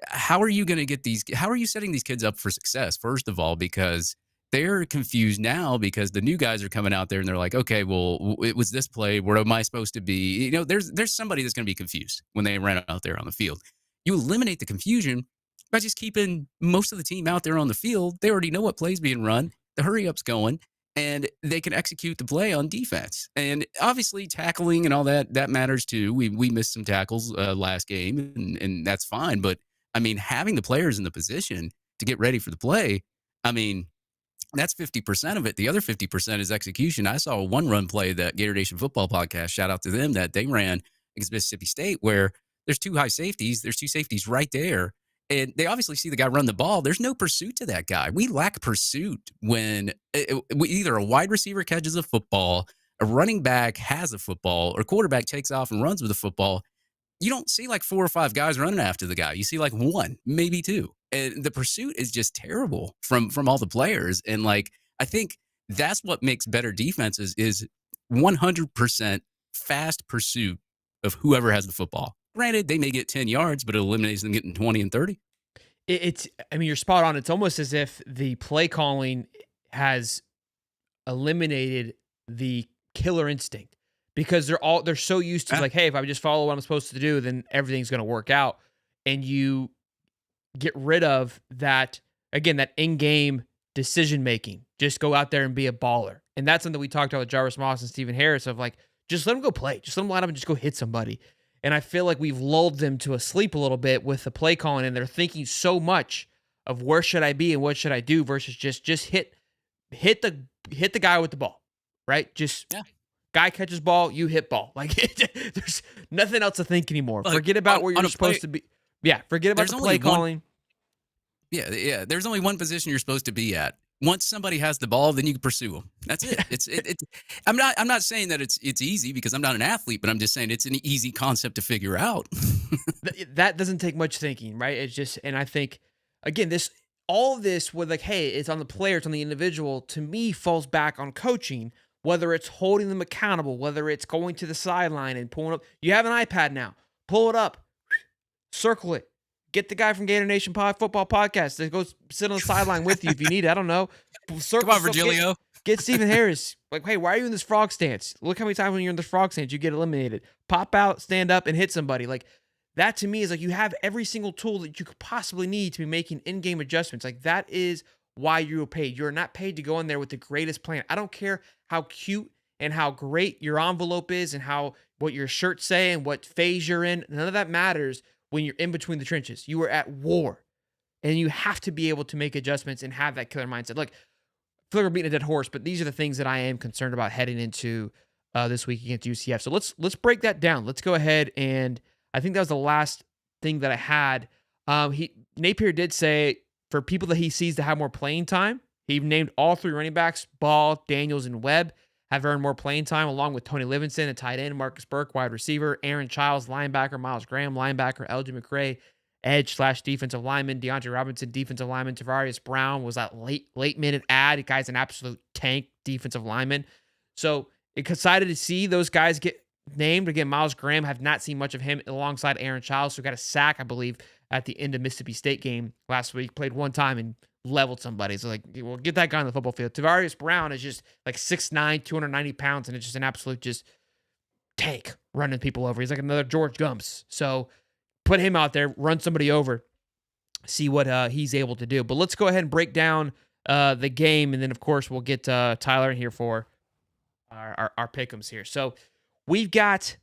how are you going to get these? How are you setting these kids up for success? First of all, because they're confused now because the new guys are coming out there and they're like, okay, well, it was this play. Where am I supposed to be? You know, there's somebody that's going to be confused when they ran out there on the field. You eliminate the confusion by just keeping most of the team out there on the field. They already know what play's being run. The hurry up's going, and they can execute the play on defense. And obviously tackling and all that matters too. We missed some tackles last game, and that's fine. But I mean, having the players in the position to get ready for the play, I mean, that's 50% of it. The other 50% is execution. I saw a one-run play that Gator Nation Football Podcast, shout out to them, that they ran against Mississippi State, where there's 2 high safeties. There's 2 safeties right there. And they obviously see the guy run the ball. There's no pursuit to that guy. We lack pursuit when either a wide receiver catches a football, a running back has a football, or quarterback takes off and runs with the football. You don't see like 4 or 5 guys running after the guy. You see like 1, maybe 2. And the pursuit is just terrible from all the players. And like, I think that's what makes better defenses is 100% fast pursuit of whoever has the football. Granted, they may get 10 yards, but it eliminates them getting 20 and 30. I mean, you're spot on. It's almost as if the play calling has eliminated the killer instinct, because they're so used to like, hey, if I just follow what I'm supposed to do, then everything's going to work out. And you get rid of that, again, that in-game decision-making. Just go out there and be a baller. And that's something we talked about with Jarvis Moss and Stephen Harris of like, just let them go play. Just let them line up and just go hit somebody. And I feel like we've lulled them to a sleep a little bit with the play calling, and they're thinking so much of where should I be and what should I do versus just hit the guy with the ball, right? Guy catches ball, you hit ball. Like there's nothing else to think anymore. Like, forget about where you're supposed to be. Yeah, forget about the play calling. Yeah. There's only one position you're supposed to be at. Once somebody has the ball, then you can pursue them. That's it. It's I'm not saying that it's easy, because I'm not an athlete, but I'm just saying it's an easy concept to figure out. That doesn't take much thinking, right? It's just, and I think again, all of this with like, hey, it's on the player, it's on the individual, to me falls back on coaching, whether it's holding them accountable, whether it's going to the sideline and pulling up. You have an iPad now. Pull it up, circle it. Get the guy from Gator Nation Football Podcast that goes sit on the sideline with you if you need it. I don't know. Come on, Virgilio. Get Stephen Harris. Like, hey, why are you in this frog stance? Look how many times when you're in this frog stance, you get eliminated. Pop out, stand up, and hit somebody. Like, that to me is like you have every single tool that you could possibly need to be making in-game adjustments. Like, that is why you're paid. You're not paid to go in there with the greatest plan. I don't care how cute and how great your envelope is and how what your shirts say and what phase you're in. None of that matters when you're in between the trenches. You are at war, and you have to be able to make adjustments and have that killer mindset. Look, I feel like we're beating a dead horse, but these are the things that I am concerned about heading into this week against UCF. So let's break that down. Let's go ahead, and I think that was the last thing that I had. Napier did say for people that he sees to have more playing time, he named all 3 running backs, Ball, Daniels, and Webb, have earned more playing time, along with Tony Livingston, a tight end, Marcus Burke, wide receiver, Aaron Childs, linebacker, Miles Graham, linebacker, LJ McCray, edge/defensive lineman, DeAndre Robinson, defensive lineman, Tavarius Brown was that late minute add. The guy's an absolute tank defensive lineman. So excited to see those guys get named. Again, Miles Graham, have not seen much of him alongside Aaron Childs, who got a sack, I believe, at the end of Mississippi State game last week. Played one time and leveled somebody. So, we'll get that guy on the football field. Tavarius Brown is just 6'9", 290 pounds, and it's just an absolute just tank running people over. He's like another George Gumps. So put him out there, run somebody over, see what he's able to do. But let's go ahead and break down the game, and then, of course, we'll get Tyler in here for our pick'ems here. So we've got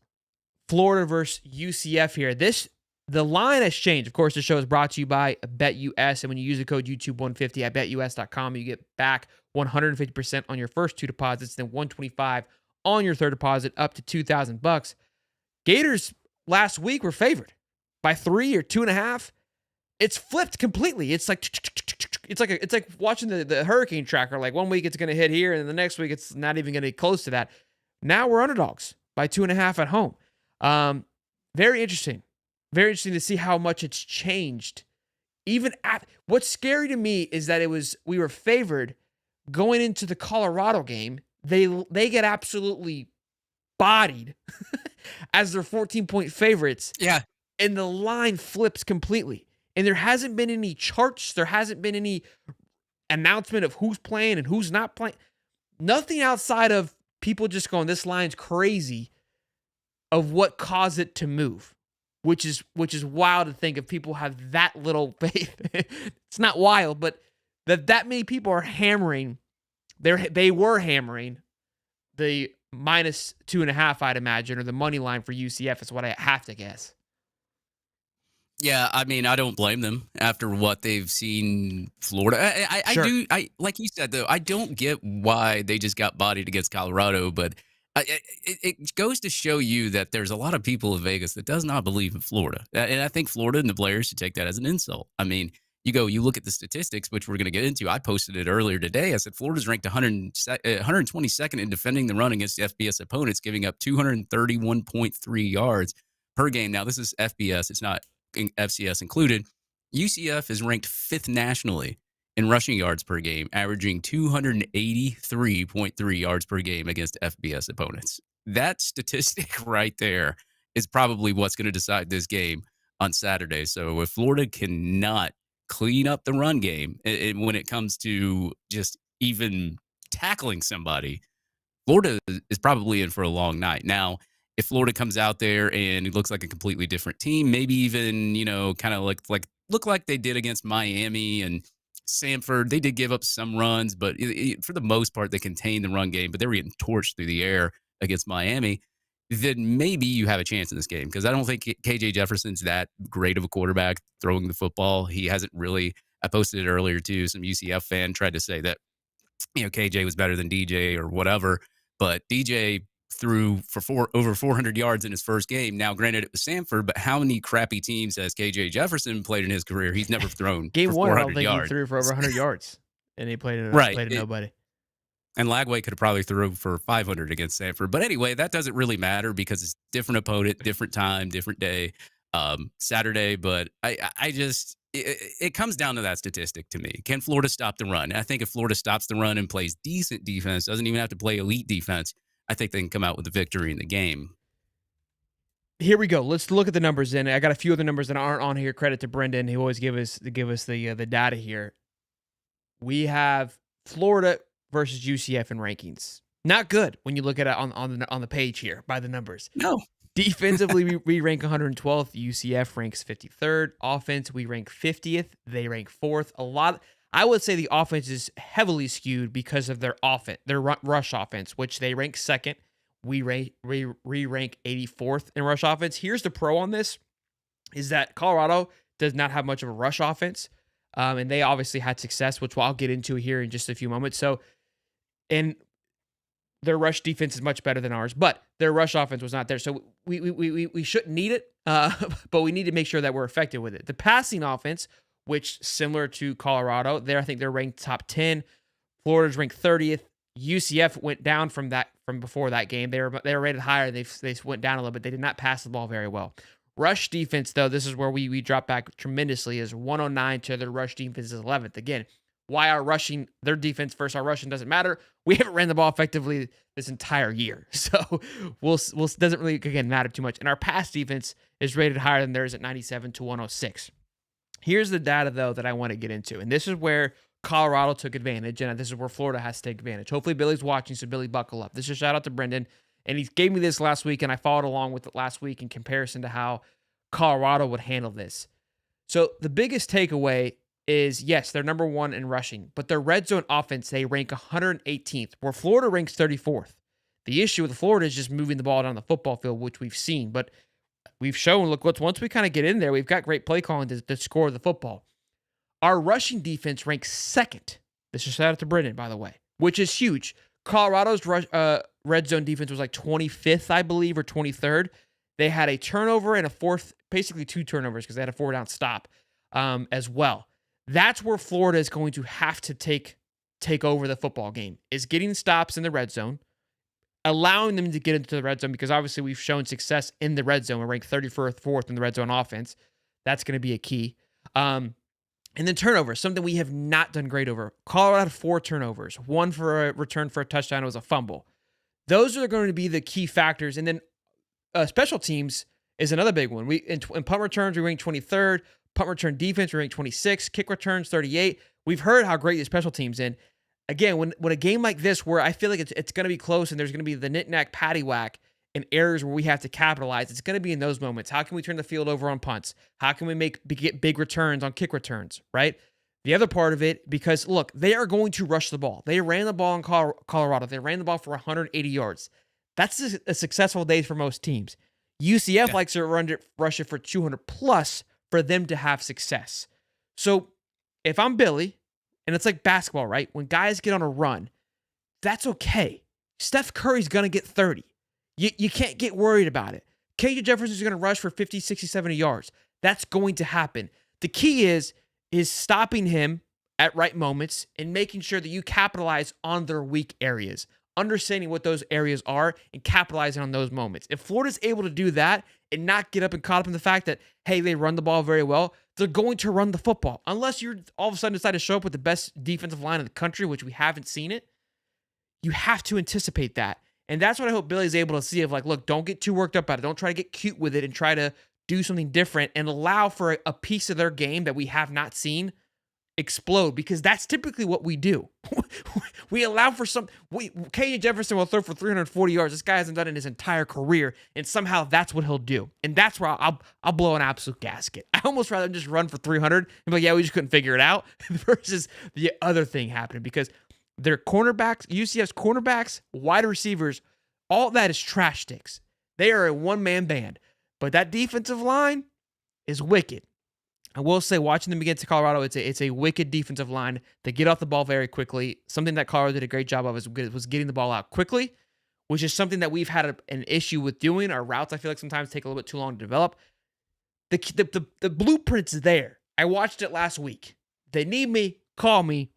Florida versus UCF here. The line has changed. Of course, the show is brought to you by BetUS, and when you use the code YouTube150 at BetUS.com, you get back 150% on your first 2 deposits, then $125 on your third deposit, up to $2,000. Gators last week were favored by 3 or 2.5. It's flipped completely. It's like watching the hurricane tracker. Like, one week it's going to hit here, and the next week it's not even going to be close to that. Now we're underdogs by 2.5 at home. Very interesting. Very interesting to see how much it's changed. What's scary to me is that we were favored going into the Colorado game. They get absolutely bodied as their 14-point favorites. Yeah. And the line flips completely. And there hasn't been any charts. There hasn't been any announcement of who's playing and who's not playing. Nothing outside of people just going, this line's crazy, of what caused it to move. Which is wild to think if people have that little faith. It's not wild, but that many people are hammering. They were hammering the -2.5, I'd imagine, or the money line for UCF is what I have to guess. Yeah, I mean, I don't blame them after what they've seen Florida. Sure. I like you said, though, I don't get why they just got bodied against Colorado, but it goes to show you that there's a lot of people in Vegas that does not believe in Florida. And I think Florida and the players should take that as an insult. I mean, you look at the statistics, which we're going to get into. I posted it earlier today. I said Florida's ranked 122nd in defending the run against FBS opponents, giving up 231.3 yards per game. Now, this is FBS. It's not FCS included. UCF is ranked 5th nationally in rushing yards per game, averaging 283.3 yards per game against FBS opponents. That statistic right there is probably what's going to decide this game on Saturday. So if Florida cannot clean up the run game when it comes to just even tackling somebody, Florida is probably in for a long night. Now, if Florida comes out there and it looks like a completely different team, maybe even, kind of look like they did against Miami and Samford, they did give up some runs, but for the most part, they contained the run game, but they were getting torched through the air against Miami. Then maybe you have a chance in this game, because I don't think KJ Jefferson's that great of a quarterback throwing the football. He hasn't really, I posted it earlier too, some UCF fan tried to say that, KJ was better than DJ or whatever, but DJ threw for over 400 yards in his first game. Now, granted, it was Samford, but how many crappy teams has KJ Jefferson played in his career? He's never thrown Game for one, 400 I don't think yards. he threw for over 100 yards, and he played in nobody. And Lagway could have probably threw for 500 against Samford. But anyway, that doesn't really matter because it's different opponent, different time, different day, Saturday. But it comes down to that statistic to me. Can Florida stop the run? And I think if Florida stops the run and plays decent defense, doesn't even have to play elite defense, I think they can come out with a victory in the game. Here we go. Let's look at the numbers. And I got a few other numbers that aren't on here. Credit to Brendan, who always give us the data here. We have Florida versus UCF in rankings. Not good when you look at it on the page here by the numbers. No. Defensively, we rank 112th. UCF ranks 53rd. Offense, we rank 50th. They rank 4th. I would say the offense is heavily skewed because of their rush offense, which they rank second. We rank 84th in rush offense. Here's the pro on this, is that Colorado does not have much of a rush offense, and they obviously had success, which I'll get into here in just a few moments. So, and their rush defense is much better than ours, but their rush offense was not there. So we shouldn't need it, but we need to make sure that we're effective with it. The passing offense, which similar to Colorado, I think they're ranked top 10. Florida's ranked 30th. UCF went down from before that game. They were rated higher. They went down a little bit. They did not pass the ball very well. Rush defense, though, this is where we drop back tremendously, is 109 to their rush defense is 11th. Again, why their defense versus our rushing doesn't matter. We haven't ran the ball effectively this entire year. So doesn't really, again, matter too much. And our pass defense is rated higher than theirs at 97 to 106. Here's the data, though, that I want to get into. And this is where Colorado took advantage, and this is where Florida has to take advantage. Hopefully Billy's watching, so Billy, buckle up. This is a shout out to Brendan. And he gave me this last week, and I followed along with it last week in comparison to how Colorado would handle this. So the biggest takeaway is, yes, they're number one in rushing, but their red zone offense, they rank 118th, where Florida ranks 34th. The issue with Florida is just moving the ball down the football field, which we've seen, but we've shown, look, once we kind of get in there, we've got great play calling to score the football. Our rushing defense ranks second. This is shout out to Brendan, by the way, which is huge. Colorado's red zone defense was like 25th, I believe, or 23rd. They had a turnover and a fourth, basically 2 turnovers because they had a 4-down stop as well. That's where Florida is going to have to take over the football game, is getting stops in the red zone, allowing them to get into the red zone, because obviously we've shown success in the red zone. We're ranked 34th, 4th in the red zone offense. That's going to be a key. And then turnovers, something we have not done great over. Colorado had 4 turnovers, 1 for a return for a touchdown. It was a fumble. Those are going to be the key factors. And then special teams is another big one. In punt returns, we ranked 23rd. Punt return defense, we ranked 26th. Kick returns, 38. We've heard how great the special teams in. Again, when a game like this, where I feel like it's going to be close and there's going to be the knick-knack, paddywhack, and areas where we have to capitalize, it's going to be in those moments. How can we turn the field over on punts? How can we get big returns on kick returns, right? The other part of it, because, look, they are going to rush the ball. They ran the ball in Colorado. They ran the ball for 180 yards. That's a successful day for most teams. UCF likes to rush it for 200+ for them to have success. So if I'm Billy, and it's like basketball, right? When guys get on a run, that's okay. Steph Curry's going to get 30. You can't get worried about it. KJ Jefferson's going to rush for 50, 60, 70 yards. That's going to happen. The key is stopping him at right moments and making sure that you capitalize on their weak areas, understanding what those areas are and capitalizing on those moments. If Florida's able to do that and not get up and caught up in the fact that, hey, they run the ball very well, they're going to run the football. Unless you're all of a sudden decide to show up with the best defensive line in the country, which we haven't seen it, you have to anticipate that. And that's what I hope Billy's able to see of, like, look, don't get too worked up about it. Don't try to get cute with it and try to do something different and allow for a piece of their game that we have not seen explode, because that's typically what we do. We allow for KJ Jefferson will throw for 340 yards. This guy hasn't done it in his entire career, and somehow that's what he'll do. And that's where I'll blow an absolute gasket. I almost rather just run for 300 and be like, yeah, we just couldn't figure it out, versus the other thing happening, because their cornerbacks, UCF's cornerbacks, wide receivers, all that is trash sticks. They are a one-man band. But that defensive line is wicked. I will say, watching them against Colorado, it's a wicked defensive line. They get off the ball very quickly. Something that Colorado did a great job of was getting the ball out quickly, which is something that we've had an issue with doing. Our routes, I feel like, sometimes take a little bit too long to develop. The blueprint's there. I watched it last week. They need me, call me.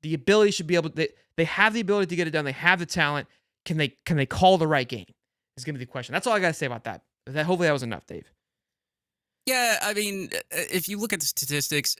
The ability should be able to, they have the ability to get it done. They have the talent. Can they call the right game? Is going to be the question. That's all I got to say about that. Hopefully that was enough, Dave. Yeah, I mean, if you look at the statistics,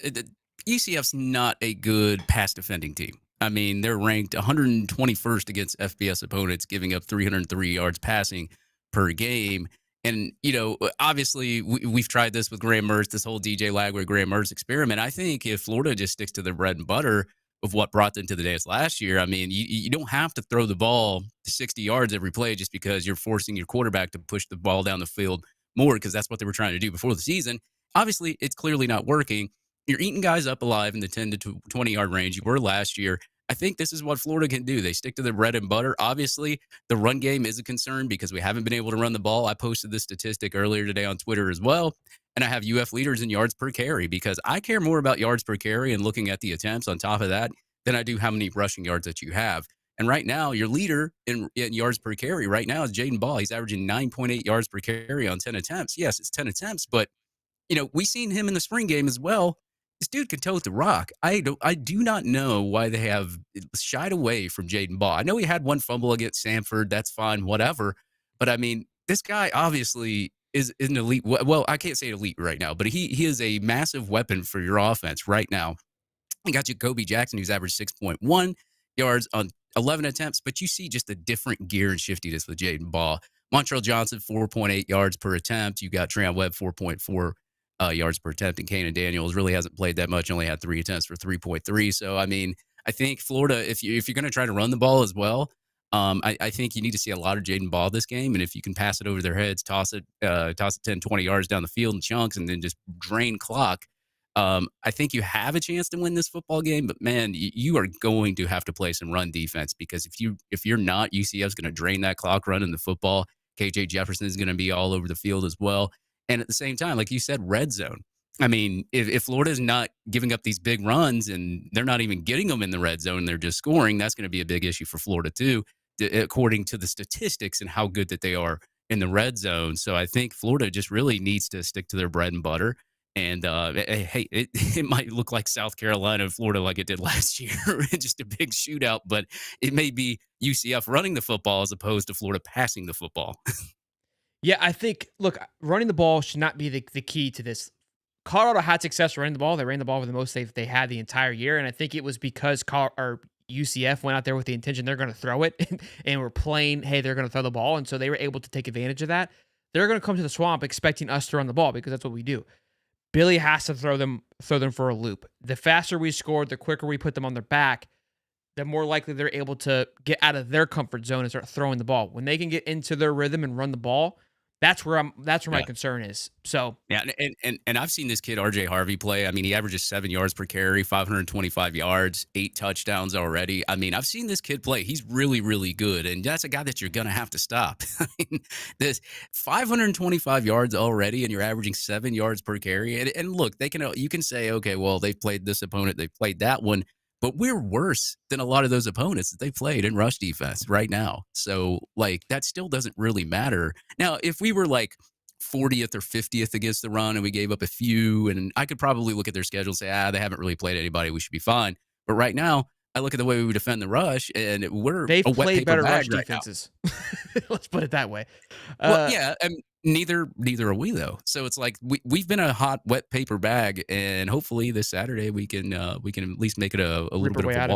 UCF's not a good pass defending team. I mean, they're ranked 121st against FBS opponents, giving up 303 yards passing per game. And, you know, obviously we've tried this with Graham Mertz, this whole DJ Lagway, Graham Mertz experiment. I think if Florida just sticks to the bread and butter of what brought them to the dance last year, I mean, you don't have to throw the ball 60 yards every play just because you're forcing your quarterback to push the ball down the field more, because that's what they were trying to do before the season. Obviously, it's clearly not working. You're eating guys up alive in the 10 to 20-yard range. You were last year. I think this is what Florida can do. They stick to the bread and butter. Obviously, the run game is a concern because we haven't been able to run the ball. I posted this statistic earlier today on Twitter as well, and I have UF leaders in yards per carry because I care more about yards per carry and looking at the attempts on top of that than I do how many rushing yards that you have. And right now, your leader in yards per carry right now is Jaden Ball. He's averaging 9.8 yards per carry on 10 attempts. Yes, it's 10 attempts, but we seen him in the spring game as well. This dude can tote the rock. I do not know why they have shied away from Jaden Ball. I know he had one fumble against Samford. That's fine, whatever. But I mean, this guy obviously is an elite. Well, I can't say elite right now, but he is a massive weapon for your offense right now. You got Jacoby Jackson, who's averaged 6.1 yards on 11 attempts, but you see just a different gear and shiftiness with Jaden Ball. Montrell Johnson, 4.8 yards per attempt. You got Treon Webb, 4.4 yards per attempt, and Kanan Daniels really hasn't played that much, only had 3 attempts for 3.3. So, I mean, I think Florida, if you're going to try to run the ball as well, I think you need to see a lot of Jaden Ball this game, and if you can pass it over their heads, toss it 10, 20 yards down the field in chunks, and then just drain clock, I think you have a chance to win this football game. But man, you are going to have to play some run defense because if you're not, UCF's going to drain that clock running the football. KJ Jefferson is going to be all over the field as well. And at the same time, like you said, red zone. I mean, if Florida's not giving up these big runs and they're not even getting them in the red zone, they're just scoring, that's going to be a big issue for Florida too, according to the statistics and how good that they are in the red zone. So I think Florida just really needs to stick to their bread and butter. And hey, it might look like South Carolina and Florida like it did last year, just a big shootout, but it may be UCF running the football as opposed to Florida passing the football. Yeah, I think, look, running the ball should not be the key to this. Colorado had success running the ball. They ran the ball for the most they had the entire year, and I think it was because UCF went out there with the intention they're going to throw it and were playing, hey, they're going to throw the ball, and so they were able to take advantage of that. They're going to come to the Swamp expecting us to run the ball because that's what we do. Billy has to throw them for a loop. The faster we score, the quicker we put them on their back, the more likely they're able to get out of their comfort zone and start throwing the ball. When they can get into their rhythm and run the ball, that's where my concern is. So yeah, and I've seen this kid RJ Harvey play. I mean, he averages 7 yards per carry, 525 yards, 8 touchdowns already. I mean, I've seen this kid play. He's really, really good, and that's a guy that you're gonna have to stop. I mean, this 525 yards already, and you're averaging 7 yards per carry. And look, you can say, okay, well, they've played this opponent, they've played that one. But we're worse than a lot of those opponents that they played in rush defense right now. So, like, that still doesn't really matter. Now, if we were, like, 40th or 50th against the run and we gave up a few, and I could probably look at their schedule and say, they haven't really played anybody. We should be fine. But right now, I look at the way we defend the rush, and they've played better rush defenses. Let's put it that way. Well, yeah, neither are we though. So it's like we've been a hot, wet paper bag, and hopefully this Saturday we can at least make it a little bit of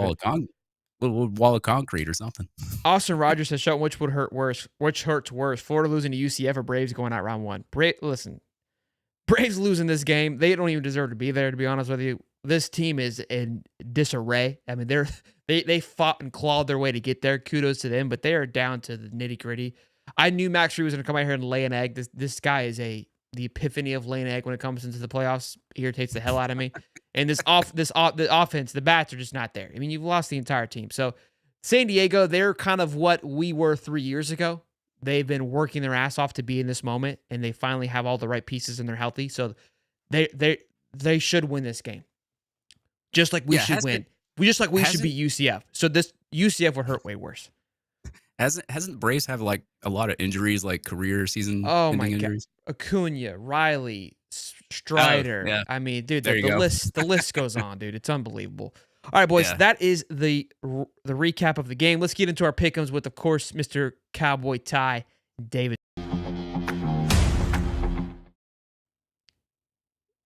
a wall of concrete or something. Austin Rogers says, "Shelton, which hurts worse? Florida losing to UCF or Braves going out round one?" Listen, Braves losing this game, they don't even deserve to be there. To be honest with you, this team is in disarray. I mean, they fought and clawed their way to get there. Kudos to them, but they are down to the nitty gritty. I knew Max Reed was going to come out here and lay an egg. This guy is the epiphany of laying an egg when it comes into the playoffs. He irritates the hell out of me. And the offense, the bats are just not there. I mean, you've lost the entire team. So San Diego, they're kind of what we were 3 years ago. They've been working their ass off to be in this moment, and they finally have all the right pieces and they're healthy. So they should win this game. Just like we should win. We should beat UCF. So this UCF would hurt way worse. Hasn't Braves have like a lot of injuries, like career season? Oh my injuries? God, Acuna, Riley, Strider. Yeah. I mean, dude, the list goes on, dude. It's unbelievable. All right, boys, that is the recap of the game. Let's get into our pick'ems with, of course, Mr. Cowboy Ty, David.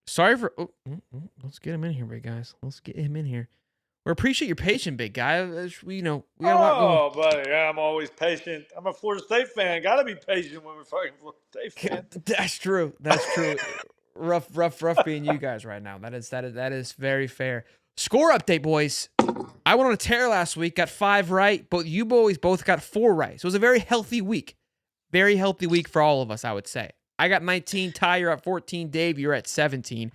Sorry for. Let's get him in here, big guys. Let's get him in here. We appreciate your patience, big guy. We got a lot going. Buddy, I'm always patient. I'm a Florida State fan. Got to be patient when we're fucking Florida State fans. That's true. rough being you guys right now. That is very fair. Score update, boys. I went on a tear last week, got 5 right, but you boys both got 4 right. So it was a very healthy week. Very healthy week for all of us, I would say. I got 19. Ty, you're at 14. Dave, you're at 17.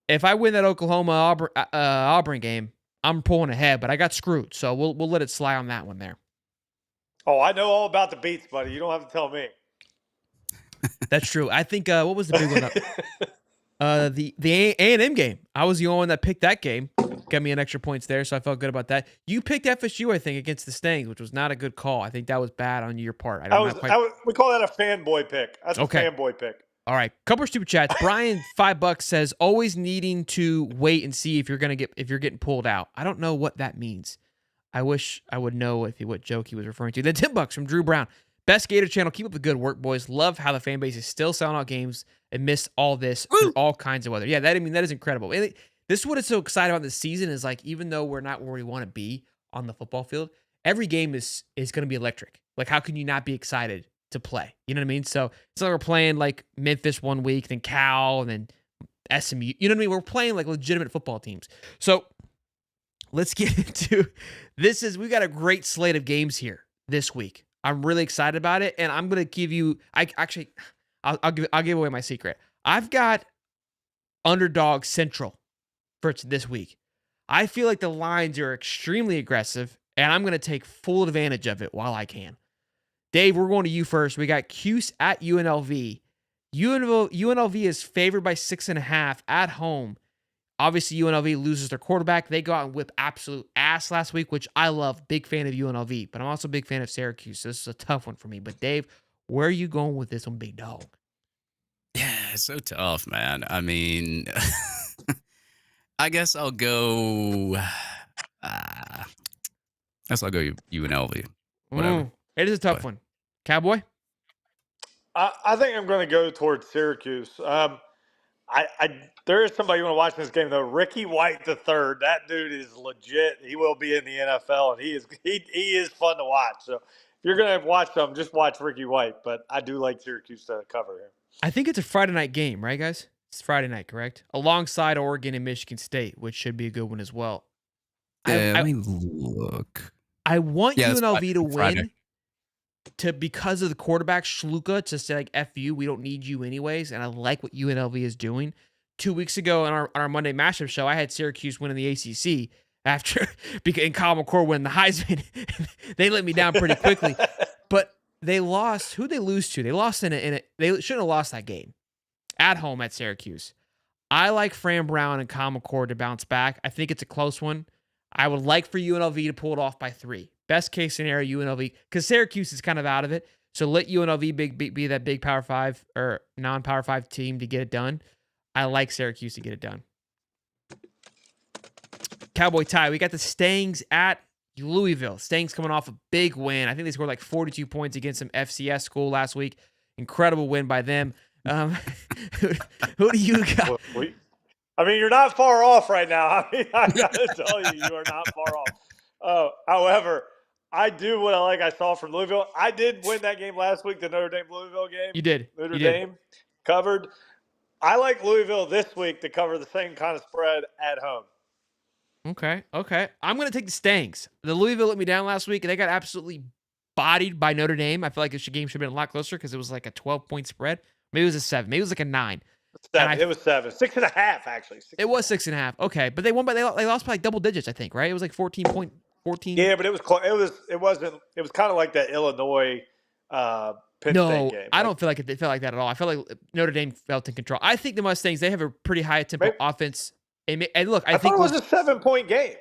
if I win that Oklahoma Auburn game, I'm pulling ahead, but I got screwed. So we'll let it slide on that one there. Oh, I know all about the beats, buddy. You don't have to tell me. That's true. I think what was the big one? The A&M game. I was the only one that picked that game. Got me an extra points there, so I felt good about that. You picked FSU, I think, against the Stangs, which was not a good call. I think that was bad on your part. We call that a fanboy pick. That's okay. A fanboy pick. All right, couple of stupid chats. Brian, $5 says always needing to wait and see if you're getting pulled out. I don't know what that means. I wish I would know what joke he was referring to. Then $10 from Drew Brown. Best Gator channel. Keep up the good work, boys. Love how the fan base is still selling out games and miss all this through all kinds of weather. Yeah, that is incredible. And this is what is so exciting about this season is like even though we're not where we want to be on the football field, every game is going to be electric. Like how can you not be excited to play? You know what I mean? So it's like we're playing like Memphis one week, then Cal, and then SMU. You know what I mean? We're playing like legitimate football teams. So let's get into this. We got a great slate of games here this week. I'm really excited about it, and I'm gonna give you. I'll give away my secret. I've got underdog Central for this week. I feel like the lines are extremely aggressive, and I'm gonna take full advantage of it while I can. Dave, we're going to you first. We got Cuse at UNLV. UNLV is favored by 6.5 at home. Obviously, UNLV loses their quarterback. They go out and whip absolute ass last week, which I love. Big fan of UNLV, but I'm also a big fan of Syracuse. So this is a tough one for me. But Dave, where are you going with this one, big dog? Yeah, it's so tough, man. I mean, I guess I'll go. I guess I'll go UNLV. Whatever. It is a tough one. Cowboy? I think I'm going to go towards Syracuse. There is somebody you want to watch in this game though. Ricky White the third. That dude is legit. He will be in the NFL, and he is fun to watch. So if you're going to watch them, just watch Ricky White. But I do like Syracuse to cover him. I think it's a Friday night game, right, guys? It's Friday night, correct? Alongside Oregon and Michigan State, which should be a good one as well. Let me look. I want UNLV to win. Friday. Because of the quarterback Schluka to say like F you, we don't need you anyways, and I like what UNLV is doing. 2 weeks ago on our Monday mashup show, I had Syracuse winning the ACC after and Kyle McCord winning the Heisman. They let me down pretty quickly, but they lost. Who'd they lose to? They lost in a. They shouldn't have lost that game at home at Syracuse. I like Fran Brown and Kyle McCord to bounce back. I think it's a close one. I would like for UNLV to pull it off by 3. Best case scenario, UNLV, because Syracuse is kind of out of it. So let UNLV be that big Power 5 or non-Power 5 team to get it done. I like Syracuse to get it done. Cowboy tie. We got the Stangs at Louisville. Stangs coming off a big win. I think they scored like 42 points against some FCS school last week. Incredible win by them. Who do you got? I mean, you're not far off right now. I mean, I got to tell you, you are not far off. However, I do what I saw from Louisville. I did win that game last week, the Notre Dame-Louisville game. You did. Notre Dame covered. I like Louisville this week to cover the same kind of spread at home. Okay. I'm going to take the Stangs. The Louisville let me down last week, and they got absolutely bodied by Notre Dame. I feel like this game should have been a lot closer because it was like a 12-point spread. Maybe it was a 7. Maybe it was like a 9. It was 7. 6.5, actually. 6.5. It was 6.5. Okay, but they won, but they lost by like double digits, I think, right? It was like 14. Yeah, but it was close. It was kind of like that Illinois Penn State game. I don't feel like it felt like that at all. I feel like Notre Dame felt in control. I think the Mustangs, they have a pretty high tempo offense. And look, I think it was a 7-point game.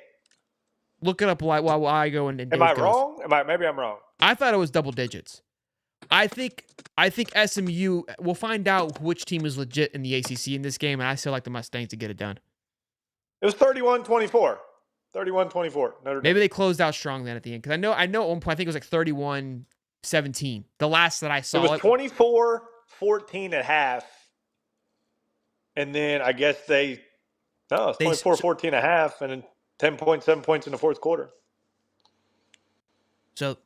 Look it up while I go and Am I wrong? Maybe I'm wrong. I thought it was double digits. I think SMU, we'll find out which team is legit in the ACC in this game, and I still like the Mustangs to get it done. It was 31-24. 31-24. Notre Dame. Maybe they closed out strong then at the end, because I know at one point I think it was like 31-17. The last that I saw it was 24-14 at half, and then I guess it's 24-14 at half, and then 10 points, 7 points in the fourth quarter. So,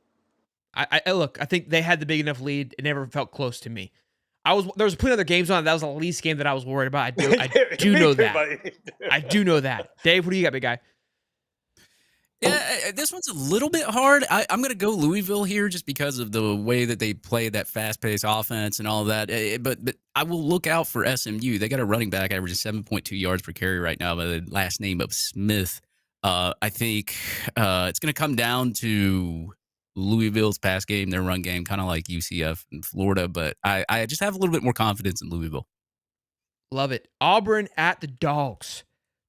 I look, I think they had the big enough lead. It never felt close to me. There was plenty of other games on it. That was the least game that I was worried about. I do know that. I do know that. Dave, what do you got, big guy? Yeah, this one's a little bit hard. I'm going to go Louisville here just because of the way that they play that fast-paced offense and all that. But I will look out for SMU. They got a running back averaging 7.2 yards per carry right now by the last name of Smith. I think it's going to come down to Louisville's pass game, their run game, kind of like UCF in Florida. But I just have a little bit more confidence in Louisville. Love it. Auburn at the Dogs.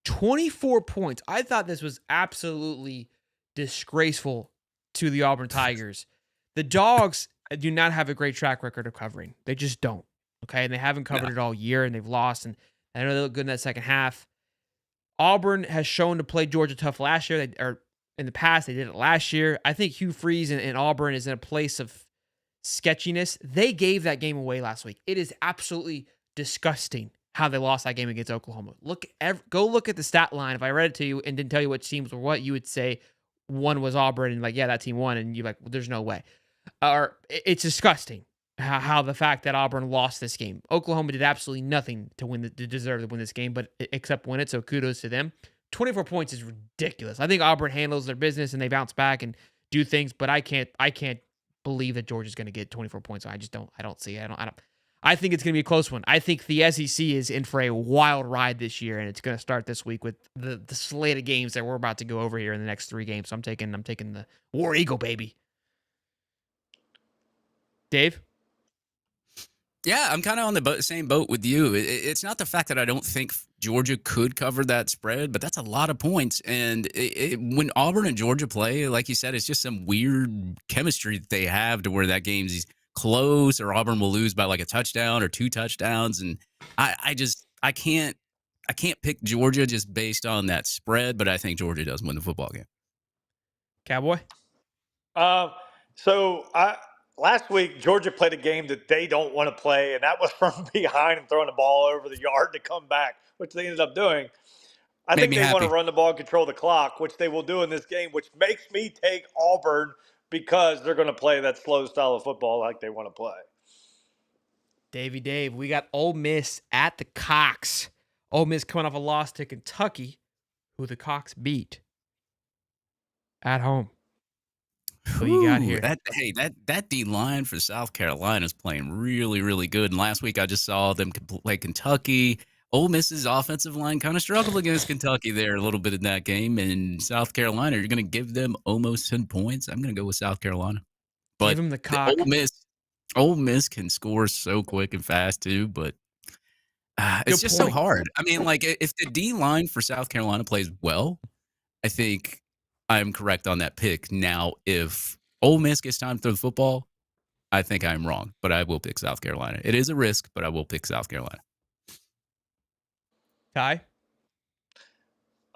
24 points. I thought this was absolutely disgraceful to the Auburn Tigers. The Dogs do not have a great track record of covering. They just don't. Okay. And they haven't covered it all year, and they've lost. And I know they look good in that second half. Auburn has shown to play Georgia tough last year. Or in the past, they did it last year. I think Hugh Freeze and Auburn is in a place of sketchiness. They gave that game away last week. It is absolutely disgusting how they lost that game against Oklahoma. Go look at the stat line. If I read it to you and didn't tell you what teams were what, you would say one was Auburn and yeah, that team won, and you're like, well, there's no way. Or it's disgusting how the fact that Auburn lost this game. Oklahoma did absolutely nothing to deserve to win this game, but except win it. So kudos to them. 24 points is ridiculous. I think Auburn handles their business and they bounce back and do things, but I can't believe that Georgia's going to get 24 points. I don't see it. I think it's going to be a close one. I think the SEC is in for a wild ride this year, and it's going to start this week with the slate of games that we're about to go over here in the next 3 games. So I'm taking the War Eagle, baby. Dave? Yeah, I'm kind of on the same boat with you. It's not the fact that I don't think Georgia could cover that spread, but that's a lot of points. And when Auburn and Georgia play, like you said, it's just some weird chemistry that they have to where that game's close, or Auburn will lose by like a touchdown or 2 touchdowns. And I can't pick Georgia just based on that spread, but I think Georgia does win the football game. Cowboy? Last week, Georgia played a game that they don't want to play, and that was from behind and throwing the ball over the yard to come back, which they ended up doing. I think they want to run the ball and control the clock, which they will do in this game, which makes me take Auburn because they're going to play that slow style of football like they want to play. Dave, we got Ole Miss at the Cox. Ole Miss coming off a loss to Kentucky, who the Cox beat at home. Who you got here? That D line for South Carolina is playing really, really good. And last week I just saw them play Kentucky. Ole Miss's offensive line kind of struggled against Kentucky there a little bit in that game. And South Carolina, you're going to give them almost 10 points. I'm going to go with South Carolina. But give them the cock. Ole Miss can score so quick and fast too, but it's just so hard. I mean, like if the D line for South Carolina plays well, I think I'm correct on that pick. Now, if Ole Miss gets time to throw the football, I think I'm wrong, but I will pick South Carolina. It is a risk, but I will pick South Carolina. Ty?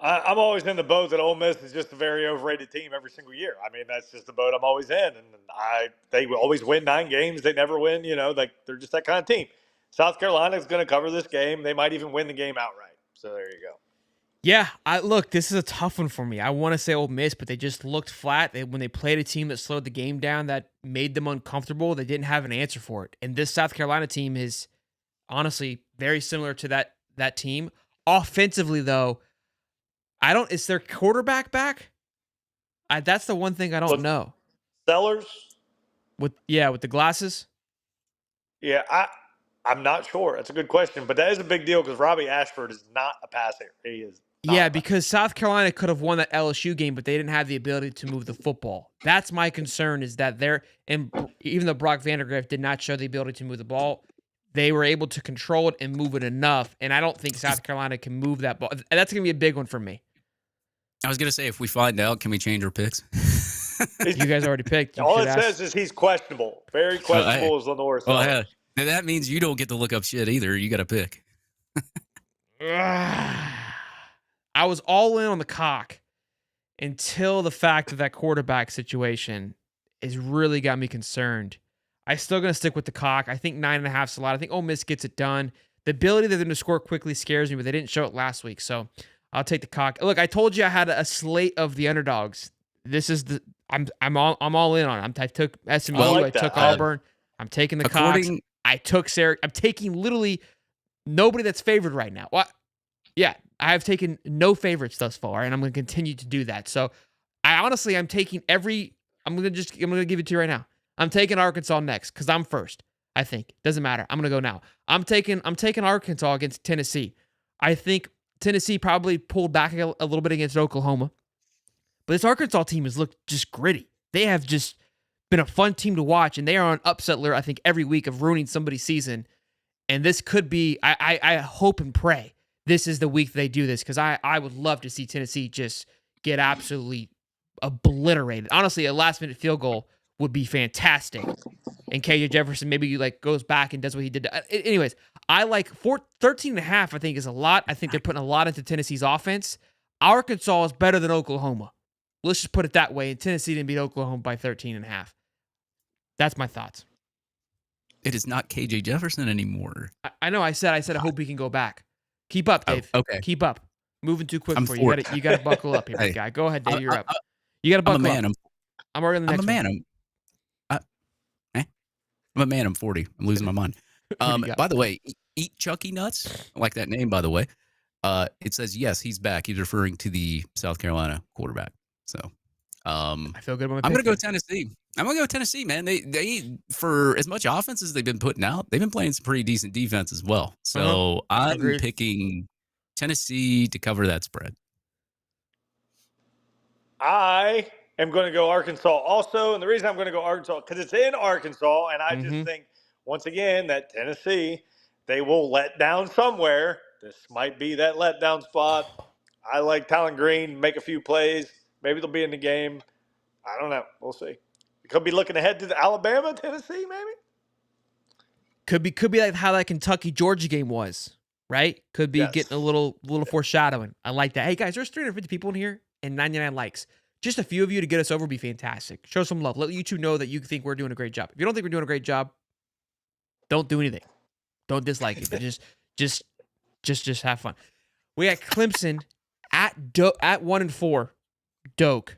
I'm always in the boat that Ole Miss is just a very overrated team every single year. I mean, that's just the boat I'm always in. And they always win 9 games. They never win, they're just that kind of team. South Carolina is going to cover this game. They might even win the game outright. So there you go. Yeah, look, this is a tough one for me. I want to say Ole Miss, but they just looked flat. When they played a team that slowed the game down, that made them uncomfortable, they didn't have an answer for it. And this South Carolina team is honestly very similar to that team. Offensively, though, is their quarterback back? That's the one thing I don't know. Sellers? With the glasses? Yeah, I'm not sure. That's a good question, but that is a big deal because Robbie Ashford is not a passer. He is. Yeah, because South Carolina could have won that LSU game, but they didn't have the ability to move the football. That's my concern, is that even though Brock Vandagriff did not show the ability to move the ball, they were able to control it and move it enough, and I don't think South Carolina can move that ball. That's going to be a big one for me. I was going to say, if we find out, can we change our picks? You guys already picked. All it says is he's questionable. Very questionable is Lenore. Well, that means you don't get to look up shit either. You got to pick. I was all in on the cock until the fact of that quarterback situation has really got me concerned. I'm still going to stick with the cock. I think 9.5 is a lot. I think Ole Miss gets it done. The ability of them to score quickly scares me, but they didn't show it last week, so I'll take the cock. Look, I told you I had a slate of the underdogs. This is I'm all in on it. I took SMU. I took Auburn. I'm taking the Cox. I took Sarah. I'm taking literally nobody that's favored right now. What? Yeah, I have taken no favorites thus far, and I'm going to continue to do that. So I'm taking I'm gonna give it to you right now. I'm taking Arkansas next because I'm first. I think doesn't matter. I'm gonna go now. I'm taking Arkansas against Tennessee. I think Tennessee probably pulled back a little bit against Oklahoma, but this Arkansas team has looked just gritty. They have just been a fun team to watch, and they are on upset alert, I think, every week of ruining somebody's season. And this could be, I hope and pray this is the week they do this, because I would love to see Tennessee just get absolutely obliterated. Honestly, a last-minute field goal would be fantastic. And KJ Jefferson maybe goes back and does what he did. Anyways, I like 13.5, I think, is a lot. I think they're putting a lot into Tennessee's offense. Arkansas is better than Oklahoma. Let's just put it that way. And Tennessee didn't beat Oklahoma by 13.5. That's my thoughts. It is not KJ Jefferson anymore. I know. I said I hope we can go back. Keep up, Dave. Okay. Keep up. Moving too quick I'm for you. You got to buckle up here, big guy. Go ahead, Dave. You're up. You got to buckle up. I'm already on the next one. I'm a man. I'm 40. I'm losing my mind. By the way, Eat Chucky Nuts. I like that name, by the way. It says, yes, he's back. He's referring to the South Carolina quarterback. So I feel good about my I'm going to go Tennessee. I'm going to go Tennessee, man. They for as much offense as they've been putting out, they've been playing some pretty decent defense as well. So I'm picking Tennessee to cover that spread. I am going to go Arkansas also. And the reason I'm going to go Arkansas, because it's in Arkansas. And I just think, once again, that Tennessee, they will let down somewhere. This might be that letdown spot. I like Talon Green, make a few plays. Maybe they'll be in the game. I don't know. We'll see. Could be looking ahead to the Alabama, Tennessee, maybe. Could be like how that Kentucky Georgia game was, right? Could be getting a little foreshadowing. I like that. Hey guys, there's 350 people in here and 99 likes. Just a few of you to get us over would be fantastic. Show some love. Let YouTube know that you think we're doing a great job. If you don't think we're doing a great job, don't do anything. Don't dislike it. But just have fun. We got Clemson at 1-4. Doak.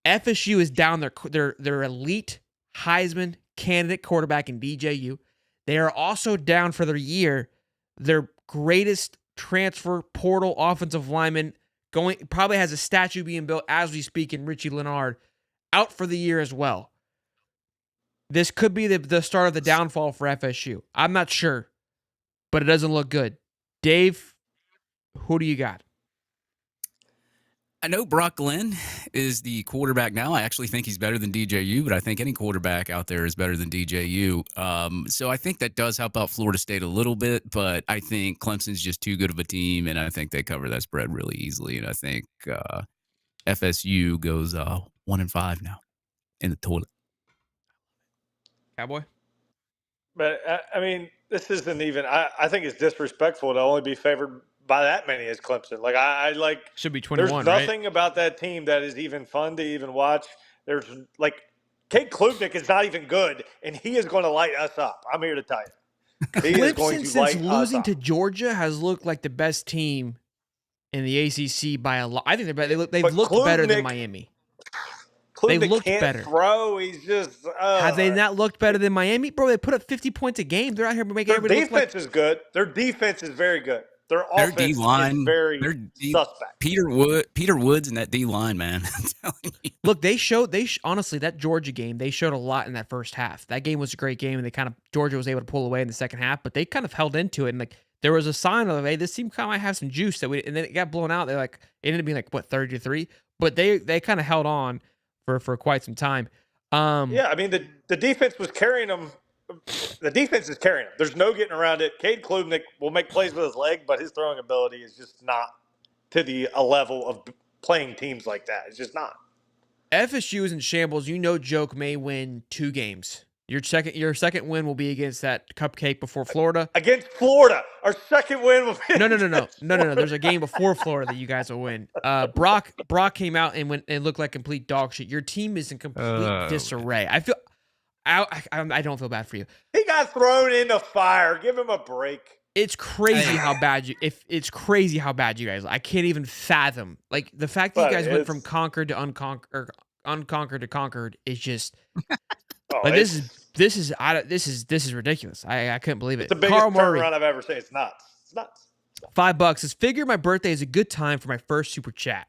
FSU is down their elite Heisman candidate quarterback in DJU. They are also down for their greatest transfer portal offensive lineman probably has a statue being built as we speak in Richie Leonard, out for the year as well. This could be the start of the downfall for FSU. I'm not sure, but it doesn't look good. Dave, who do you got? I know Brock Glenn is the quarterback now. I actually think he's better than DJU, but I think any quarterback out there is better than DJU. So I think that does help out Florida State a little bit, but I think Clemson's just too good of a team, and I think they cover that spread really easily. And I think FSU goes 1-5 now in the toilet. Cowboy? But, I mean, this isn't even – I think it's disrespectful to only be favored by that many as Clemson. Like, I like – should be 21, there's nothing about that team that is even fun to even watch. There's, like, Cade Klubnik is not even good, and he is going to light us up. I'm here to tell you. He is going to light us up. Since losing to Georgia has looked like the best team in the ACC by a lot. I think they're better. They've looked better than Miami. Klubnik they looked can't better. Throw. He's just have they not looked better than Miami, bro? They put up 50 points a game. They're out here making everybody look like. Their defense is good. Their defense is very good. Their offense is very suspect. Peter Woods and that D line, man. I'm telling you. Look, honestly, that Georgia game, they showed a lot in that first half. That game was a great game, and Georgia was able to pull away in the second half, but they kind of held into it, and like there was a sign of, hey, this team kind of might have some juice and then it got blown out. It ended up being 30-3, but they kind of held on for quite some time. Yeah, I mean the defense was carrying them. The defense is carrying him. There's no getting around it. Cade Klubnik will make plays with his leg, but his throwing ability is just not to a level of playing teams like that. It's just not. FSU is in shambles. Joke may win 2 games. Your second win will be against that cupcake before Florida. Against Florida. Our second win will be No. There's a game before Florida that you guys will win. Brock came out and looked like complete dog shit. Your team is in complete disarray. I don't feel bad for you. He got thrown in the fire. Give him a break. It's crazy how bad you guys. I can't even fathom the fact that you guys went from conquered to unconquered to conquered is just. This is ridiculous. I couldn't believe it. It's the biggest turnaround I've ever seen. It's nuts. It's nuts. $5 says, figure my birthday is a good time for my first super chat.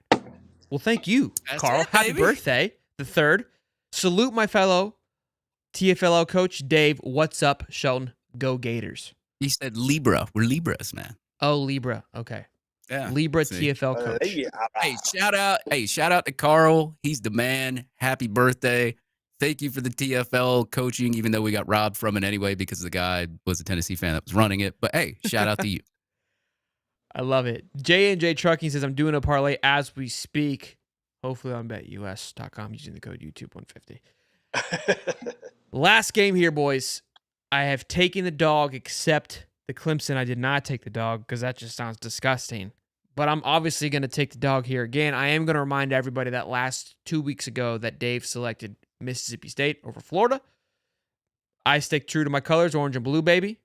Well, thank you, That's Carl. it, Happy baby. birthday, the 3rd. Salute my fellow TFLL coach, Dave. What's up, Shelton? Go Gators. He said Libra. We're Libras, man. Oh, Libra. Okay. Yeah. Libra See? TFL coach. Hey, shout out to Carl. He's the man. Happy birthday. Thank you for the TFL coaching, even though we got robbed from it anyway because the guy was a Tennessee fan that was running it. But hey, shout out to you. I love it. J&J Trucking says, I'm doing a parlay as we speak. Hopefully on betus.com using the code YouTube150. Last game here, boys. I have taken the dog, except the Clemson. I did not take the dog because that just sounds disgusting. But I'm obviously going to take the dog here again. I am going to remind everybody that last 2 weeks ago that Dave selected Mississippi State over Florida. I stick true to my colors, orange and blue, baby.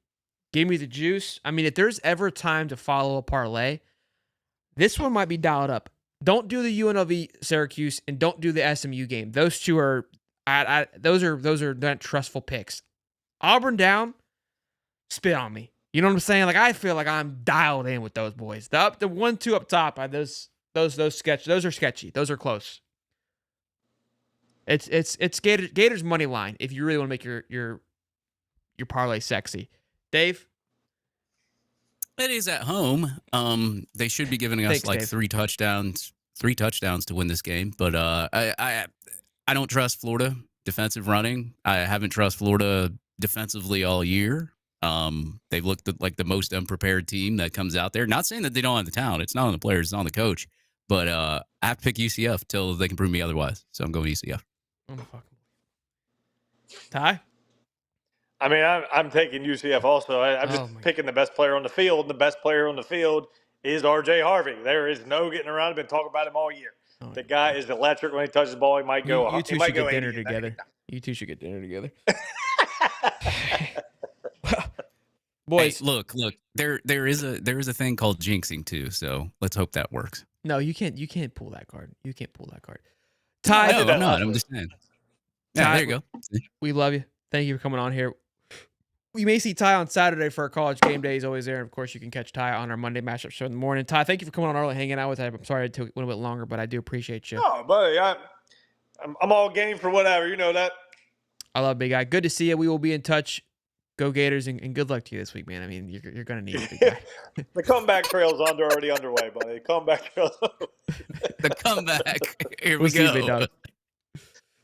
Give me the juice. I mean, if there's ever time to follow a parlay, this one might be dialed up. Don't do the UNLV Syracuse and don't do the SMU game. Those two are those are not trustful picks. Auburn down, spit on me. You know what I'm saying? Like, I feel like I'm dialed in with those boys. The 1-2 up top, those are sketchy. Those are close. It's Gators money line if you really want to make your parlay sexy. Dave? It is at home. They should be giving us Thanks, Dave. 3 touchdowns to win this game. But I don't trust Florida defensive running. I haven't trust Florida defensively all year. They've looked like the most unprepared team that comes out there. Not saying that they don't have the talent. It's not on the players. It's on the coach. But I have to pick UCF till they can prove me otherwise. So I'm going UCF. Oh, fuck. Ty? I mean, I'm taking UCF also. I'm just picking the best player on the field, and the best player on the field is R.J. Harvey. There is no getting around. I've been talking about him all year. The guy is electric when he touches the ball. He might go. You two should get dinner 80 together. You two should get dinner together. Boys, hey, look. There is a thing called jinxing too. So let's hope that works. No, you can't. You can't pull that card. You can't pull that card. Ty, no, I'm not. I'm just saying. Yeah, Ty, there you go. We love you. Thank you for coming on here. We may see Ty on Saturday for our college game day. He's always there. And of course, you can catch Ty on our Monday matchup show in the morning. Ty, thank you for coming on early, hanging out with us. I'm sorry it took a little bit longer, but I do appreciate you. Oh, buddy, I'm all game for whatever. You know that. I love Big Guy. Good to see you. We will be in touch. Go Gators, and good luck to you this week, man. I mean, you're going to need it, Big Guy. The comeback trail's already underway, buddy. Comeback trail's The comeback. Here we'll we see go. you, big dog.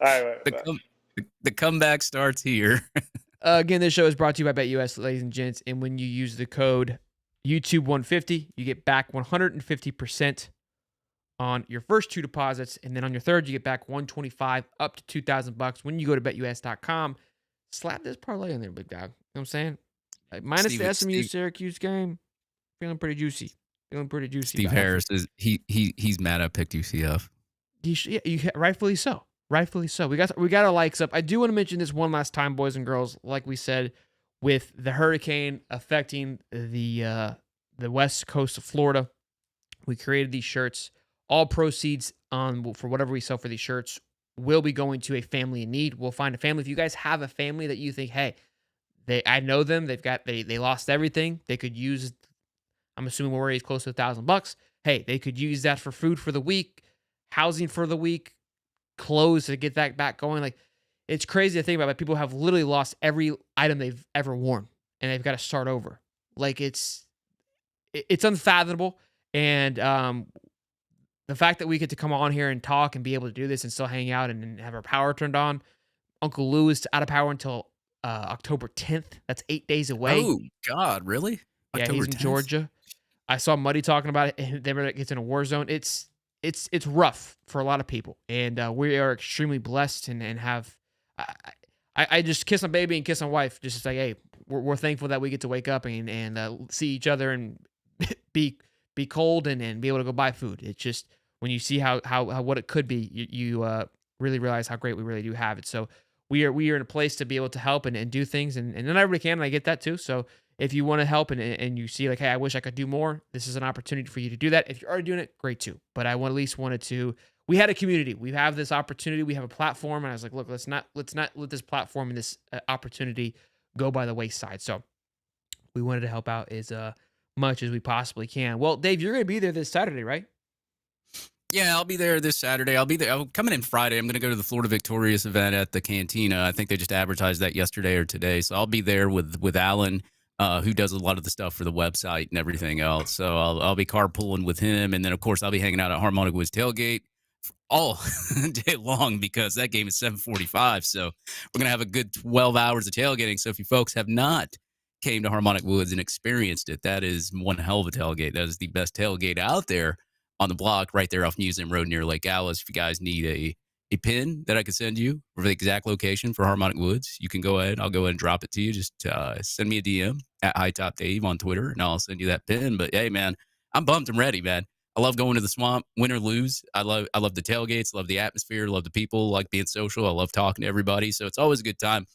All right, the comeback starts here. Again, this show is brought to you by BetUS, ladies and gents. And when you use the code YouTube150, you get back 150% on your first 2 deposits. And then on your third, you get back $125 up to $2,000 when you go to betus.com. Slap this parlay in there, big dog. You know what I'm saying? Minus the SMU Syracuse game, feeling pretty juicy. Steve Harris is he's mad I picked UCF. Rightfully so. Rightfully so. We got our likes up. I do want to mention this one last time, boys and girls. Like we said, with the hurricane affecting the west coast of Florida, we created these shirts. All proceeds for whatever we sell for these shirts will be going to a family in need. We'll find a family. If you guys have a family that you think, hey, I know them. They lost everything. They could use. I'm assuming we'll raise close to $1,000. Hey, they could use that for food for the week, housing for the week, clothes to get that back going. Like, it's crazy to think about, but people have literally lost every item they've ever worn, and they've got to start over. Like, it's unfathomable. And the fact that we get to come on here and talk and be able to do this and still hang out and have our power turned on. Uncle Lou is out of power until October 10th. That's 8 days away. Oh God, really? Yeah, October he's in 10th? Georgia. I saw Muddy talking about it. Denver gets in a war zone. It's rough for a lot of people, and we are extremely blessed and have. I just kiss my baby and kiss my wife. Just like, hey, we're thankful that we get to wake up and see each other and be cold and be able to go buy food. It's just when you see how what it could be, you really realize how great we really do have it. So we are in a place to be able to help and do things, and not everybody can. And I get that too. So if you want to help and you see like, hey, I wish I could do more, this is an opportunity for you to do that. If you're already doing it, great too. But I at least wanted to. We had a community. We have this opportunity. We have a platform, and I was like, look, let's not let this platform and this opportunity go by the wayside. So we wanted to help out as much as we possibly can. Well, Dave, you're going to be there this Saturday, right? Yeah, I'll be there this Saturday. I'll be there. I'm coming in Friday. I'm going to go to the Florida Victorious event at the Cantina. I think they just advertised that yesterday or today. So I'll be there with Alan, who does a lot of the stuff for the website and everything else. So I'll be carpooling with him, and then of course I'll be hanging out at Harmonic Woods Tailgate all day long because that game is 7:45. So we're gonna have a good 12 hours of tailgating. So if you folks have not came to Harmonic Woods and experienced it, that is one hell of a tailgate. That is the best tailgate out there on the block right there off Museum Road near Lake Alice. If you guys need a pin that I could send you for the exact location for Harmonic Woods, you can go ahead. I'll go ahead and drop it to you. Just send me a DM at HighTopDave on Twitter, and I'll send you that pin. But hey, man, I'm bumped and ready, man. I love going to the swamp, win or lose. I love the tailgates, love the atmosphere, love the people, like being social. I love talking to everybody. So it's always a good time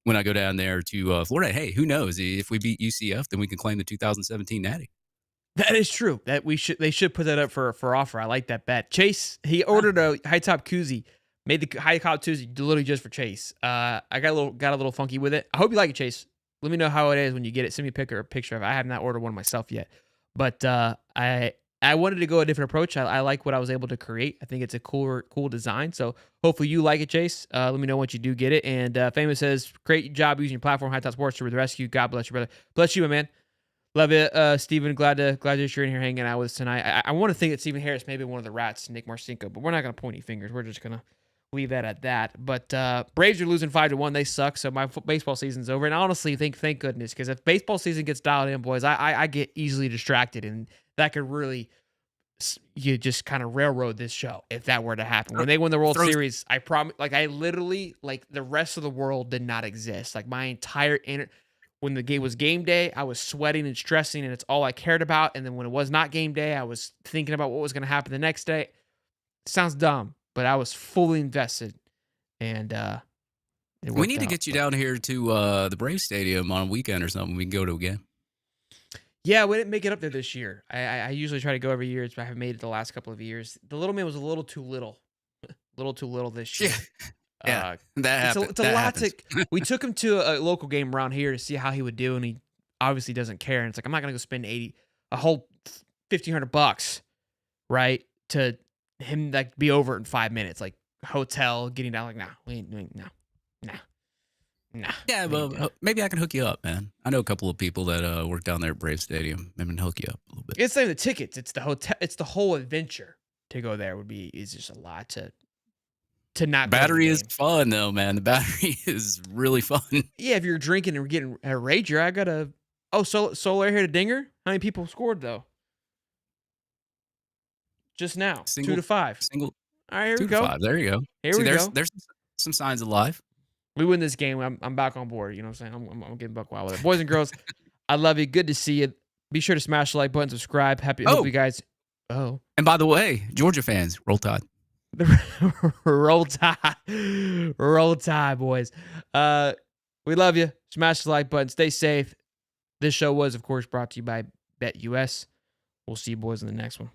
when I go down there to Florida. Hey, who knows? If we beat UCF, then we can claim the 2017 Natty. That is true. They should put that up for offer. I like that bet. Chase, he ordered a high top koozie, made the high top koozie literally just for Chase. I got a little funky with it. I hope you like it, Chase. Let me know how it is when you get it. Send me a picture of it. I have not ordered one myself yet, but I wanted to go a different approach. I like what I was able to create. I think it's a cool design. So hopefully you like it, Chase. Let me know once you do get it. And Famous says, great job using your platform, High Top Sports, to the rescue. God bless you, brother. Bless you, my man. Love it, Steven. Glad that you're in here hanging out with us tonight. I want to think that Stephen Harris may be one of the rats, Nick Marcinko, but we're not going to point any fingers. We're just going to leave that at that. But Braves are losing 5-1. They suck, so my baseball season's over. And honestly, thank goodness, because if baseball season gets dialed in, boys, I get easily distracted, and that could really you just kind of railroad this show if that were to happen. When they win the World Series, I promise, I literally, the rest of the world did not exist. My entire when the game was game day, I was sweating and stressing, and it's all I cared about. And then when it was not game day, I was thinking about what was going to happen the next day. It sounds dumb, but I was fully invested. And we need to get you down here to the Braves Stadium on a weekend or something. We can go to a game. Yeah, we didn't make it up there this year. I usually try to go every year, but I haven't made it the last couple of years. The little man was a little too little. A little too little this year. Yeah, that happens. It's a lot to. We took him to a local game around here to see how he would do, and he obviously doesn't care. And it's I'm not gonna go spend a whole $1,500, right, to him be over in 5 minutes, hotel, getting down. Nah. Yeah, well, maybe I can hook you up, man. I know a couple of people that work down there at Brave Stadium. Maybe I can hook you up a little bit. It's not even the tickets; it's the hotel. It's the whole adventure to go there. Is just a lot to not. Battery is fun though, man. The battery is really fun. Yeah, if you're drinking and getting a rager, I got a Solar here to Dinger. How many people scored though? Just now, 2-5. Single. All right, here we 2-5. There you go. There's some signs of life. We win this game. I'm back on board. You know what I'm saying? I'm getting buck wild with it. Boys and girls, I love you. Good to see you. Be sure to smash the like button, subscribe. Hope you guys. Oh. And by the way, Georgia fans, roll Tide. Roll Tide. Roll Tide, boys. We love you. Smash the like button. Stay safe. This show was, of course, brought to you by BetUS. We'll see you boys in the next one.